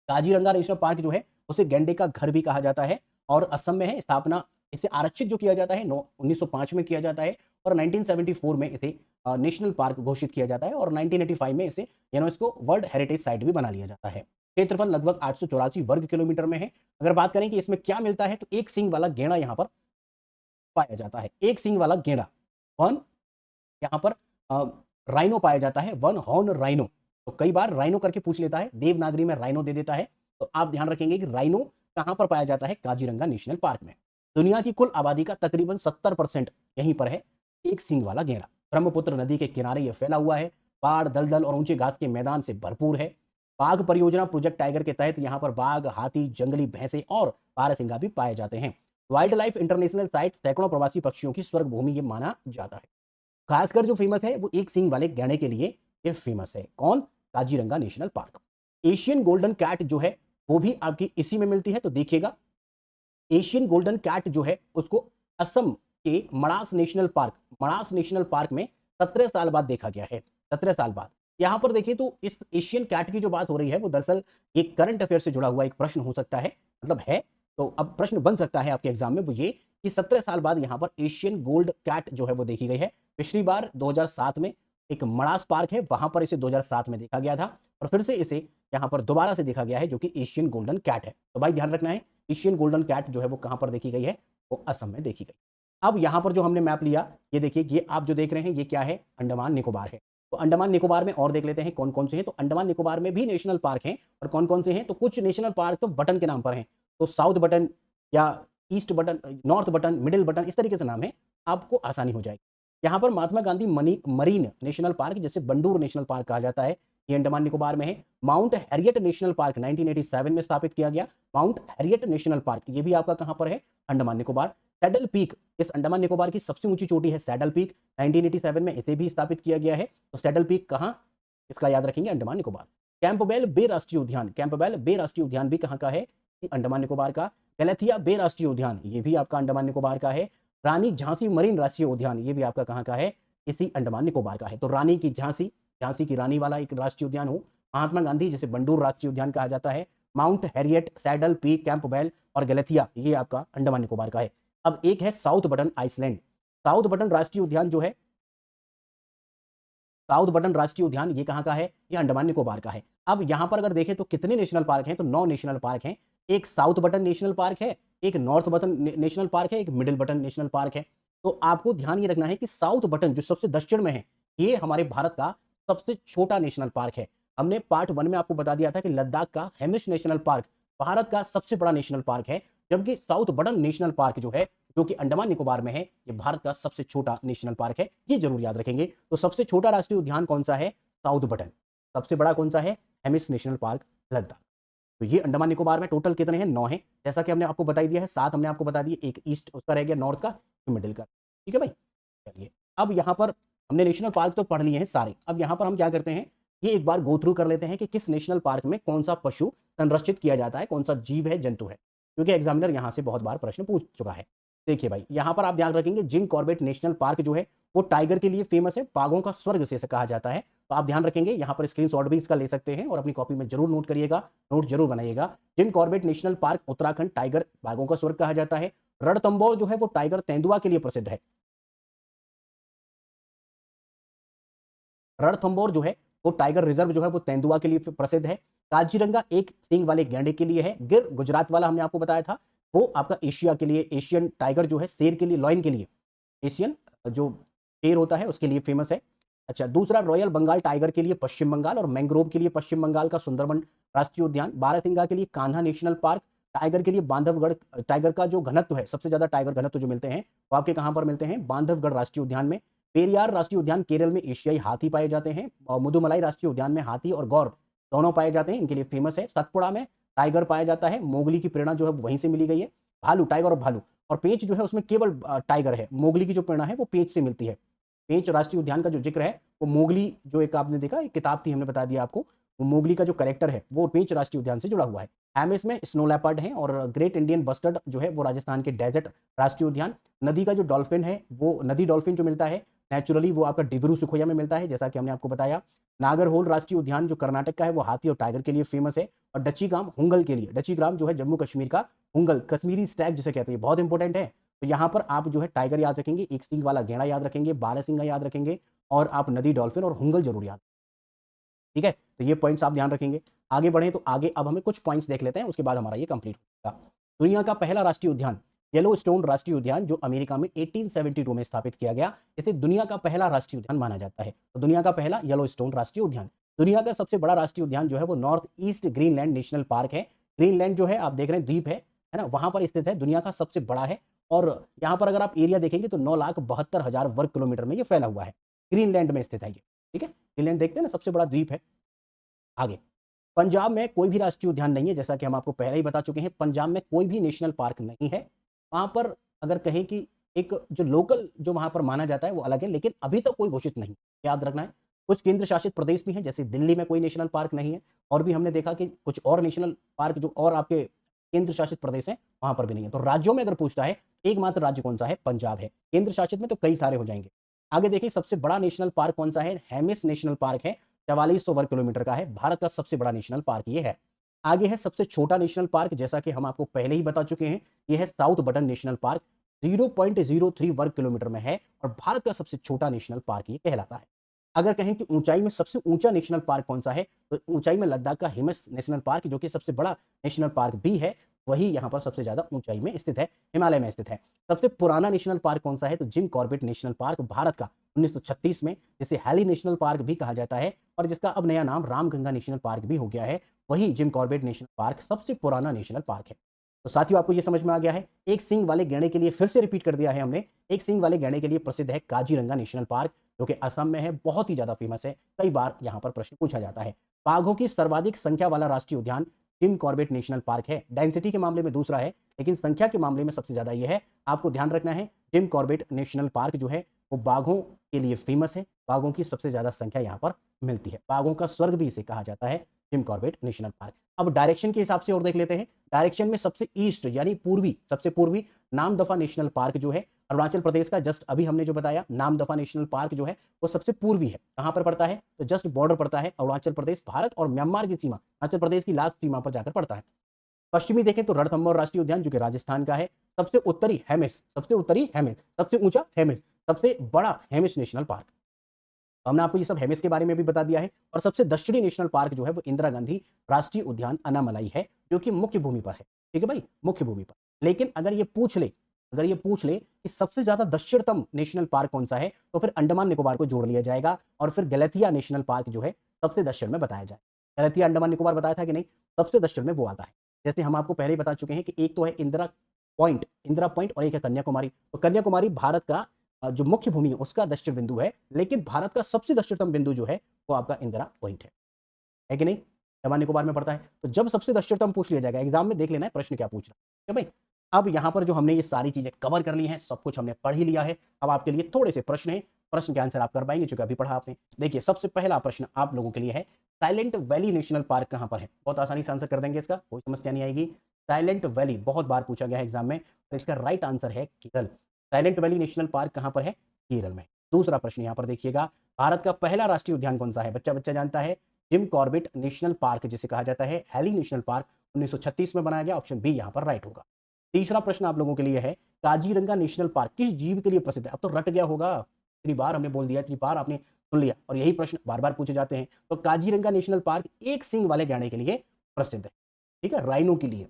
काजीरंगा नेशनल पार्क जो है, उसे गैंडे का घर भी कहा जाता है और असम में है। स्थापना इसे आरक्षित जो किया जाता है 1905 में किया जाता है और 1974 में इसे नेशनल पार्क घोषित किया जाता है और 1985 में इसे यूनेस्को वर्ल्ड हेरिटेज साइट भी बना लिया जाता है। क्षेत्रफल लगभग 884 वर्ग किलोमीटर में है। अगर बात करें कि इसमें क्या मिलता है, तो एक सींग वाला गेंडा यहाँ पर पाया जाता है। एक सींग वाला गेंडा, वन यहाँ पर राइनो पाया जाता है, वन हॉर्न राइनो। तो कई बार राइनो करके पूछ लेता है, देवनागरी में राइनो दे देता है। तो आप ध्यान रखेंगे कि राइनो कहां पर पाया जाता है? काजीरंगा नेशनल पार्क में। दुनिया की कुल आबादी का तकरीबन 70% यहीं पर है। एक सींग वाला गेंडा ब्रह्मपुत्र नदी के किनारे यह फैला हुआ है। पहाड़, दलदल और ऊंचे घास के मैदान से भरपूर है। बाघ परियोजना प्रोजेक्ट टाइगर के तहत यहाँ पर बाघ, हाथी, जंगली भैंसे और बारहसिंगा भी पाए जाते हैं। वाइल्ड लाइफ इंटरनेशनल साइट सैकड़ों प्रवासी पक्षियों की स्वर्ग भूमि ये माना जाता है। खासकर जो फेमस है वो एक सींग वाले गैंडे के लिए ये फेमस है। कौन? Kaziranga national park. Asian golden cat जो है वो भी आपकी इसी में मिलती है। तो देखिएगा, एशियन गोल्डन कैट जो है उसको असम के मणास नेशनल पार्क में 17 साल बाद देखा गया है। 17 साल बाद। यहां पर देखिए तो इस एशियन कैट की जो बात हो रही है वो दरअसल एक करंट अफेयर से जुड़ा हुआ एक प्रश्न हो सकता है, मतलब है। तो अब प्रश्न बन सकता है आपके एग्जाम में, वो ये कि 17 साल बाद यहां पर एशियन गोल्ड कैट जो है वो देखी गई है। पिछली बार 2007 में एक मणास पार्क है, वहां पर इसे 2007 में देखा गया था और फिर से इसे यहां पर दोबारा से देखा गया है, जो कि एशियन गोल्डन कैट है। तो भाई ध्यान रखना है, एशियन गोल्डन कैट जो है वो कहां पर देखी गई है? वो असम में देखी गई। अब यहां पर जो हमने मैप लिया, ये देखिए, ये आप जो देख रहे हैं ये क्या है? अंडमान निकोबार है। तो अंडमान निकोबार में और देख लेते हैं कौन कौन से हैं। तो अंडमान निकोबार में भी नेशनल पार्क हैं और कौन कौन से हैं? तो कुछ नेशनल पार्क तो बटन के नाम पर हैं। तो साउथ बटन या east button, north button, middle button, इस तरीके से नाम है, आपको आसानी हो जाएगी। यहाँ पर Mahatma Gandhi marine national park, जिसे बंडूर नेशनल पार्क कहा जाता है, ये अंडमान निकोबार में है। माउंट हैरियट नेशनल पार्क 1987 में स्थापित किया गया। माउंट हैरियट नेशनल पार्क ये भी आपका कहां पर है? अंडमान निकोबार। सैडल पीक, इस अंडमान निकोबार की सबसे ऊंची चोटी है सैडल पीक, 1987 में इसे भी स्थापित किया गया है। तो सैडल पीक कहां? इसका याद रखेंगे, अंडमान निकोबार। कैंपबेल बे राष्ट्रीय उद्यान, कैंपबेल बे राष्ट्रीय उद्यान भी कहां का है? अंडमान निकोबार का। गैलेथिया बे राष्ट्रीय उद्यान ये भी आपका अंडमान निकोबार का है। रानी झांसी मरीन राष्ट्रीय उद्यान ये भी आपका कहां का है? इसी अंडमान निकोबार का है। तो रानी की झांसी, झांसी की रानी वाला एक राष्ट्रीय उद्यान हो। महात्मा गांधी जिसे बंडूर राष्ट्रीय उद्यान कहा जाता है। Mount Harriet, saddle peak, Campbell और गैलेथिया ये आपका अंडमान निकोबार का है। अब एक है South Button Island. South Button राष्ट्रीय उद्यान जो है, साउथ बटन राष्ट्रीय उद्यान ये कहां का है? ये अंडमान निकोबार का है। अब यहां पर अगर देखें तो कितने नेशनल पार्क हैं? तो 9 नेशनल पार्क हैं। एक साउथ बटन नेशनल पार्क है, एक नॉर्थ बटन नेशनल पार्क है, एक मिडिल बटन नेशनल पार्क है। तो आपको ध्यान ये रखना है कि साउथ बटन जो सबसे दक्षिण में है, ये हमारे भारत का सबसे छोटा नेशनल पार्क है। हमने पार्ट 1 में आपको बता दिया था कि लद्दाख का हेमिश नेशनल पार्क भारत का सबसे बड़ा नेशनल पार्क है, जबकि साउथ बटन नेशनल पार्क जो है, जो कि अंडमान निकोबार में है, ये भारत का सबसे छोटा नेशनल पार्क है। ये जरूर याद रखेंगे। तो सबसे छोटा राष्ट्रीय उद्यान कौन सा है? South button. सबसे बड़ा कौन सा है? Hamish national park, Ladakh. तो ये अंडमान निकोबार में टोटल कितने हैं? 9 हैं। जैसा कि हमने आपको बता ही दिया है, 7 हमने आपको बता दिए, 1 ईस्ट उसका रह गया, नॉर्थ का, मिडिल का। ठीक है भाई? चलिए, अब यहाँ पर हमने नेशनल पार्क तो पढ़ लिए हैं सारे। अब यहाँ पर हम क्या करते हैं, ये एक बार गो थ्रू कर लेते हैं कि किस नेशनल पार्क में कौन-सा पशु संरक्षित किया जाता है, कौन-सा जीव है, जंतु है। क्योंकि एग्ज़ामिनर यहाँ से बहुत बार प्रश्न पूछ चुका है। देखिए भाई, यहाँ पर आप ध्यान रखेंगे जिम कॉर्बेट नेशनल पार्क जो है, वो टाइगर के लिए फ़ेमस है, बाघों का स्वर्ग से इसे कहा जाता है। तो आप ध्यान रखेंगे, यहाँ पर स्क्रीनशॉट भी इसका ले सकते हैं और अपनी कॉपी में ज़रूर नोट करिएगा, नोट ज़रूर बनाइएगा। Gym Corbett national park Uttarakhand tiger बाघों का स्वर्ग कहा जाता है। रणथंभौर जो है वो टाइगर तेंदुआ के लिए प्रसिद्ध है। रणथंभौर जो है वो टाइगर रिजर्व जो है वो तेंदुआ के लिए प्रसिद्ध है। काजीरंगा एक सींग वाले गैंडे के लिए है। गिर गुजरात वाला हमने आपको बताया था, वो आपका एशिया के लिए, एशियन टाइगर जो है शेर के लिए, लॉयन के लिए, एशियन जो शेर होता है उसके लिए फेमस है। अच्छा, दूसरा रॉयल बंगाल टाइगर के लिए पश्चिम बंगाल, और मैंग्रोव के लिए पश्चिम बंगाल का सुंदरबन राष्ट्रीय उद्यान। बारहसिंगा के लिए कान्हा नेशनल पार्क। टाइगर के लिए बांधवगढ़, टाइगर का जो घनत्व है, सबसे ज्यादा टाइगर घनत्व जो मिलते हैं वो आपके कहां पर मिलते हैं? बांधवगढ़ राष्ट्रीय उद्यान में। पेरियार राष्ट्रीय उद्यान केरल में, एशियाई हाथी पाए जाते हैं। और मुदुमलाई राष्ट्रीय उद्यान में हाथी और गौर दोनों पाए जाते हैं, इनके लिए फेमस है। सतपुड़ा में टाइगर पाया जाता है, मोगली की प्रेरणा जो है वहीं से मिली गई है। भालू, टाइगर और भालू, और पेंच जो है उसमें केवल टाइगर है, मोगली की जो प्रेरणा है वो पेंच से मिलती है। पेंच राष्ट्रीय उद्यान का जो जिक्र है वो मोगली, जो एक आपने देखा, एक किताब थी, हमने बता दिया आपको, वो मोगली का जो कैरेक्टर है वो पेंच राष्ट्रीय उद्यान से जुड़ा हुआ है। हैमिस में स्नो लेपर्ड है, और ग्रेट इंडियन बस्टर्ड जो है वो राजस्थान के डेजर्ट राष्ट्रीय उद्यान। नदी का जो डॉल्फिन है, वो नदी डॉल्फिन जो मिलता है नेचुरली, वो आपका डिब्रू सुखोया में मिलता है, जैसा कि हमने आपको बताया। नागरहोल राष्ट्रीय उद्यान जो कर्नाटक का है वो हाथी और टाइगर के लिए फेमस है। और डचीग्राम हुंगल के लिए, डचीग्राम जो है जम्मू कश्मीर का हुंगल, कश्मीरी स्टैग जिसे कहते हैं, बहुत इंपॉर्टेंट है। तो यहाँ पर आप जो है टाइगर याद रखेंगे, एक सींग वाला गेंडा याद रखेंगे, बारहसिंगा याद रखेंगे, और आप नदी डॉल्फिन और हुंगल जरूर याद। ठीक है, तो ये पॉइंट्स आप ध्यान रखेंगे। आगे बढ़े तो आगे अब हमें कुछ पॉइंट्स देख लेते हैं, उसके बाद हमारा ये कंप्लीट होगा। दुनिया का पहला राष्ट्रीय उद्यान येलोस्टोन राष्ट्रीय उद्यान, जो अमेरिका में 1872 में स्थापित किया गया, इसे दुनिया का पहला राष्ट्रीय उद्यान माना जाता है। तो दुनिया का पहला येलोस्टोन राष्ट्रीय उद्यान। दुनिया का सबसे बड़ा राष्ट्रीय उद्यान जो है वो north east Greenland national park है। ग्रीनलैंड जो है आप देख रहे हैं द्वीप है ना, वहां पर स्थित है, दुनिया का सबसे बड़ा है। और यहाँ पर अगर आप एरिया देखेंगे तो 9,72,000 वर्ग किलोमीटर में ये फैला हुआ है, ग्रीनलैंड में स्थित है ये। ठीक है, ग्रीनलैंड देखते हैं ना, सबसे बड़ा द्वीप है। आगे, पंजाब में कोई भी राष्ट्रीय उद्यान नहीं है, जैसा कि हम आपको पहले ही बता चुके हैं, पंजाब में कोई भी नेशनल पार्क नहीं है। वहाँ पर अगर कहें कि एक जो लोकल जो वहाँ पर माना जाता है वो अलग है, लेकिन अभी तक कोई घोषित नहीं, याद रखना है। कुछ केंद्र शासित प्रदेश भी हैं, जैसे दिल्ली में कोई नेशनल पार्क नहीं है, और भी हमने देखा कि कुछ और नेशनल पार्क जो और आपके केंद्र शासित प्रदेश हैं वहाँ पर भी नहीं है। तो राज्यों में अगर पूछता है एकमात्र राज्य कौन सा है? पंजाब है। केंद्र शासित में तो कई सारे हो जाएंगे। आगे देखिए, सबसे बड़ा नेशनल पार्क कौन सा है? हेमिस नेशनल पार्क है, 4400 वर्ग किलोमीटर का है, भारत का सबसे बड़ा नेशनल पार्क ये है। आगे है सबसे छोटा नेशनल पार्क, जैसा कि हम आपको पहले ही बता चुके हैं, ये है साउथ बटन नेशनल पार्क, 0.03 वर्ग किलोमीटर में है, और भारत का सबसे छोटा नेशनल पार्क ये कहलाता है। अगर कहें कि ऊंचाई में सबसे ऊंचा नेशनल पार्क कौन सा है, तो ऊंचाई में लद्दाख का हिमस नेशनल पार्क, जो कि सबसे बड़ा नेशनल पार्क भी है, वही यहाँ पर सबसे ज्यादा ऊंचाई में स्थित है, हिमालय में स्थित है। सबसे पुराना नेशनल पार्क कौन सा है? तो gym Corbett national park, Bharat का, 1936 में, जिसे हैली नेशनल पार्क भी कहा जाता है, और जिसका अब नया नाम रामगंगा नेशनल पार्क भी हो गया है, वही जिम कॉर्बेट नेशनल पार्क सबसे पुराना नेशनल पार्क है। तो साथियों, आपको ये समझ में आ गया है। एक सींग वाले गैंडे के लिए, फिर से रिपीट कर दिया है हमने, एक सींग वाले गैंडे के लिए प्रसिद्ध है काजीरंगा नेशनल पार्क, जो कि असम में है, बहुत ही ज्यादा फेमस है, कई बार यहाँ पर प्रश्न पूछा जाता है। बाघों की सर्वाधिक संख्या वाला राष्ट्रीय उद्यान जिम कॉर्बेट नेशनल पार्क है। डेंसिटी के मामले में दूसरा है, लेकिन संख्या के मामले में सबसे ज्यादा यह है। आपको ध्यान रखना है, जिम कॉर्बेट नेशनल पार्क जो है वो बाघों के लिए फेमस है, बाघों की सबसे ज्यादा संख्या यहाँ पर मिलती है, बाघों का स्वर्ग भी इसे कहा जाता है, जिम कॉर्बेट नेशनल पार्क। अब डायरेक्शन के हिसाब से और देख लेते हैं। डायरेक्शन में सबसे ईस्ट यानी पूर्वी, सबसे पूर्वी नामदफा नेशनल पार्क जो है अरुणाचल प्रदेश का, जस्ट अभी हमने जो बताया, नामदफा नेशनल पार्क जो है वो सबसे पूर्वी है। कहां पर पड़ता है? तो जस्ट बॉर्डर पड़ता है, अरुणाचल प्रदेश, भारत और म्यांमार की सीमा, अरुणाचल प्रदेश की लास्ट सीमा पर जाकर पड़ता है। पश्चिमी देखें तो रणथंभौर राष्ट्रीय उद्यान, जो कि राजस्थान का है। सबसे उत्तरी हेमिस, सबसे उत्तरी हेमिस, सबसे ऊंचा हेमिस, सबसे बड़ा हेमिस नेशनल पार्क। हमने आपको ये सब हेमिस के बारे में भी बता दिया है। और सबसे दक्षिणी नेशनल पार्क जो है वो इंदिरा गांधी राष्ट्रीय उद्यान अनामलाई है, जो कि मुख्य भूमि पर है। ठीक है भाई, मुख्य भूमि पर। लेकिन अगर ये पूछ ले कि सबसे ज्यादा दक्षिणतम नेशनल पार्क कौन सा है, तो फिर अंडमान निकोबार को जोड़ लिया जाएगा, और फिर गलतिया नेशनल पार्क जो है सबसे दक्षिण में बताया जाए। गलतिया अंडमान निकोबार बताया था कि नहीं? सबसे दक्षिण में वो आता है। जैसे हम आपको पहले ही बता चुके हैं कि एक तो है इंदिरा पॉइंट, और एक है कन्याकुमारी। तो कन्याकुमारी भारत का जो मुख्य भूमि है उसका दक्षिण बिंदु है, लेकिन भारत का सबसे दक्षिणतम बिंदु जो है वो आपका इंदिरा पॉइंट है कि नहीं? अंडमान निकोबार में पड़ता है। तो जब सबसे दक्षिणतम पूछ लिया जाएगा, एग्जाम में देख लेना है प्रश्न क्या पूछ रहा है, ठीक है भाई। अब यहाँ पर जो हमने ये सारी चीजें कवर कर ली हैं, सब कुछ हमने पढ़ ही लिया है। अब आपके लिए थोड़े से प्रश्न हैं, प्रश्न के आंसर आप कर पाएंगे, चूंकि अभी पढ़ा आपने। देखिए, सबसे पहला प्रश्न आप लोगों के लिए है, साइलेंट वैली नेशनल पार्क कहां पर है? बहुत आसानी से आंसर कर देंगे इसका, कोई समस्या नहीं आएगी। साइलेंट वैली बहुत बार पूछा गया है एग्जाम में, और इसका राइट आंसर है Kerala. Silent valley national park कहां पर है? केरल में। दूसरा प्रश्न यहां पर देखिएगा, भारत का पहला राष्ट्रीय उद्यान कौन सा है? बच्चा बच्चा जानता है, जिम कॉर्बेट नेशनल पार्क जिसे कहा जाता है, हैली नेशनल पार्क 1936 में बनाया गया। ऑप्शन बी यहां पर राइट होगा। तीसरा प्रश्न आप लोगों के लिए है, काजीरंगा नेशनल पार्क किस जीव के लिए प्रसिद्ध है? अब तो रट गया होगा, इतनी बार हमने बोल दिया, इतनी बार आपने सुन लिया, और यही प्रश्न बार बार पूछे जाते हैं। तो काजीरंगा नेशनल पार्क एक सींग वाले गैंडे के लिए प्रसिद्ध है, ठीक है, राइनो के लिए,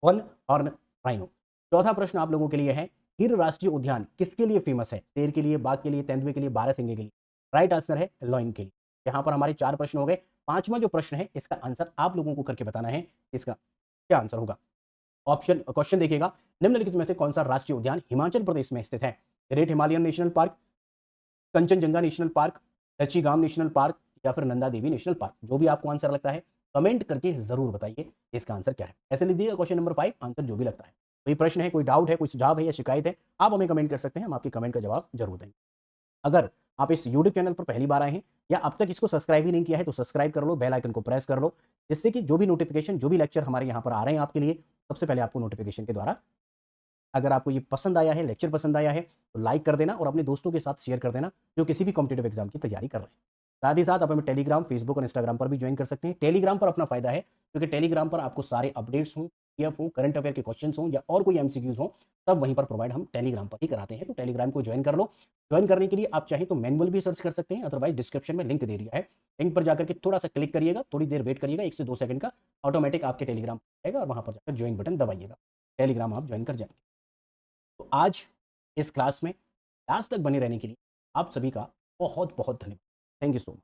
वन हॉर्न राइनो। चौथा प्रश्न आप लोगों के लिए है, गिर राष्ट्रीय उद्यान किसके लिए फेमस है? शेर के लिए, बाघ के लिए, तेंदुए के लिए, बारहसिंगे के लिए? राइट आंसर है लॉइन के लिए। यहाँ पर हमारे 4 प्रश्न हो गए। पांचवा जो प्रश्न है, इसका आंसर आप लोगों को करके बताना है, इसका क्या आंसर होगा। ऑप्शन क्वेश्चन देखिएगा, निम्नलिखित में से कौन सा राष्ट्रीय उद्यान हिमाचल प्रदेश में स्थित है? Great Himalayan national park, Kanchenjunga national park, Dachigam national park, या फिर नंदा देवी नेशनल पार्क? जो भी आपको आंसर लगता है कमेंट करके जरूर बताइए इसका आंसर क्या है। ऐसे लीजिएगा क्वेश्चन नंबर 5, आंसर जो भी लगता है। कोई प्रश्न है, कोई डाउट है, कोई सुझाव है या शिकायत है, आप हमें कमेंट कर सकते हैं, हम आपकी कमेंट का जवाब जरूर देंगे। अगर आप इस यूट्यूब चैनल पर पहली बार आए हैं या अब तक इसको सब्सक्राइब ही नहीं किया है, तो सब्सक्राइब कर लो, बेल आइकन को प्रेस कर लो, जिससे कि जो भी नोटिफिकेशन, जो भी लेक्चर हमारे यहाँ पर आ रहे हैं आपके लिए, सबसे पहले आपको नोटिफिकेशन के द्वारा। अगर आपको ये पसंद आया है, लेक्चर पसंद आया है, तो लाइक कर देना और अपने दोस्तों के साथ शेयर कर देना, जो किसी भी कॉम्पिटेटिव एग्जाम की तैयारी कर रहे हैं। साथ ही साथ आप हमें टेलीग्राम, फेसबुक और इंस्टाग्राम पर भी ज्वाइन कर सकते हैं। टेलीग्राम पर अपना फायदा है, क्योंकि टेलीग्राम पर आपको सारे अपडेट्स हों, पीएफ हो, करंट अफेयर के क्वेश्चंस हों, या और कोई एमसीक्यूज हो, सब वहीं पर प्रोवाइड हम टेलीग्राम पर ही कराते हैं। तो टेलीग्राम को ज्वाइन कर लो। ज्वाइन करने के लिए आप चाहें तो मैनुअल भी सर्च कर सकते हैं, अदरवाइज डिस्क्रिप्शन में लिंक दे दिया है, लिंक पर जाकर के थोड़ा सा क्लिक करिएगा, थोड़ी देर वेट करिएगा, 1 से 2 सेकंड का, ऑटोमेटिक आपके टेलीग्राम आएगा और वहां पर जाकर ज्वाइन बटन दबाइएगा, टेलीग्राम आप ज्वाइन कर जाएंगे। तो आज इस क्लास में लास्ट तक बने रहने के लिए आप सभी का बहुत बहुत धन्यवाद। Thank you so much.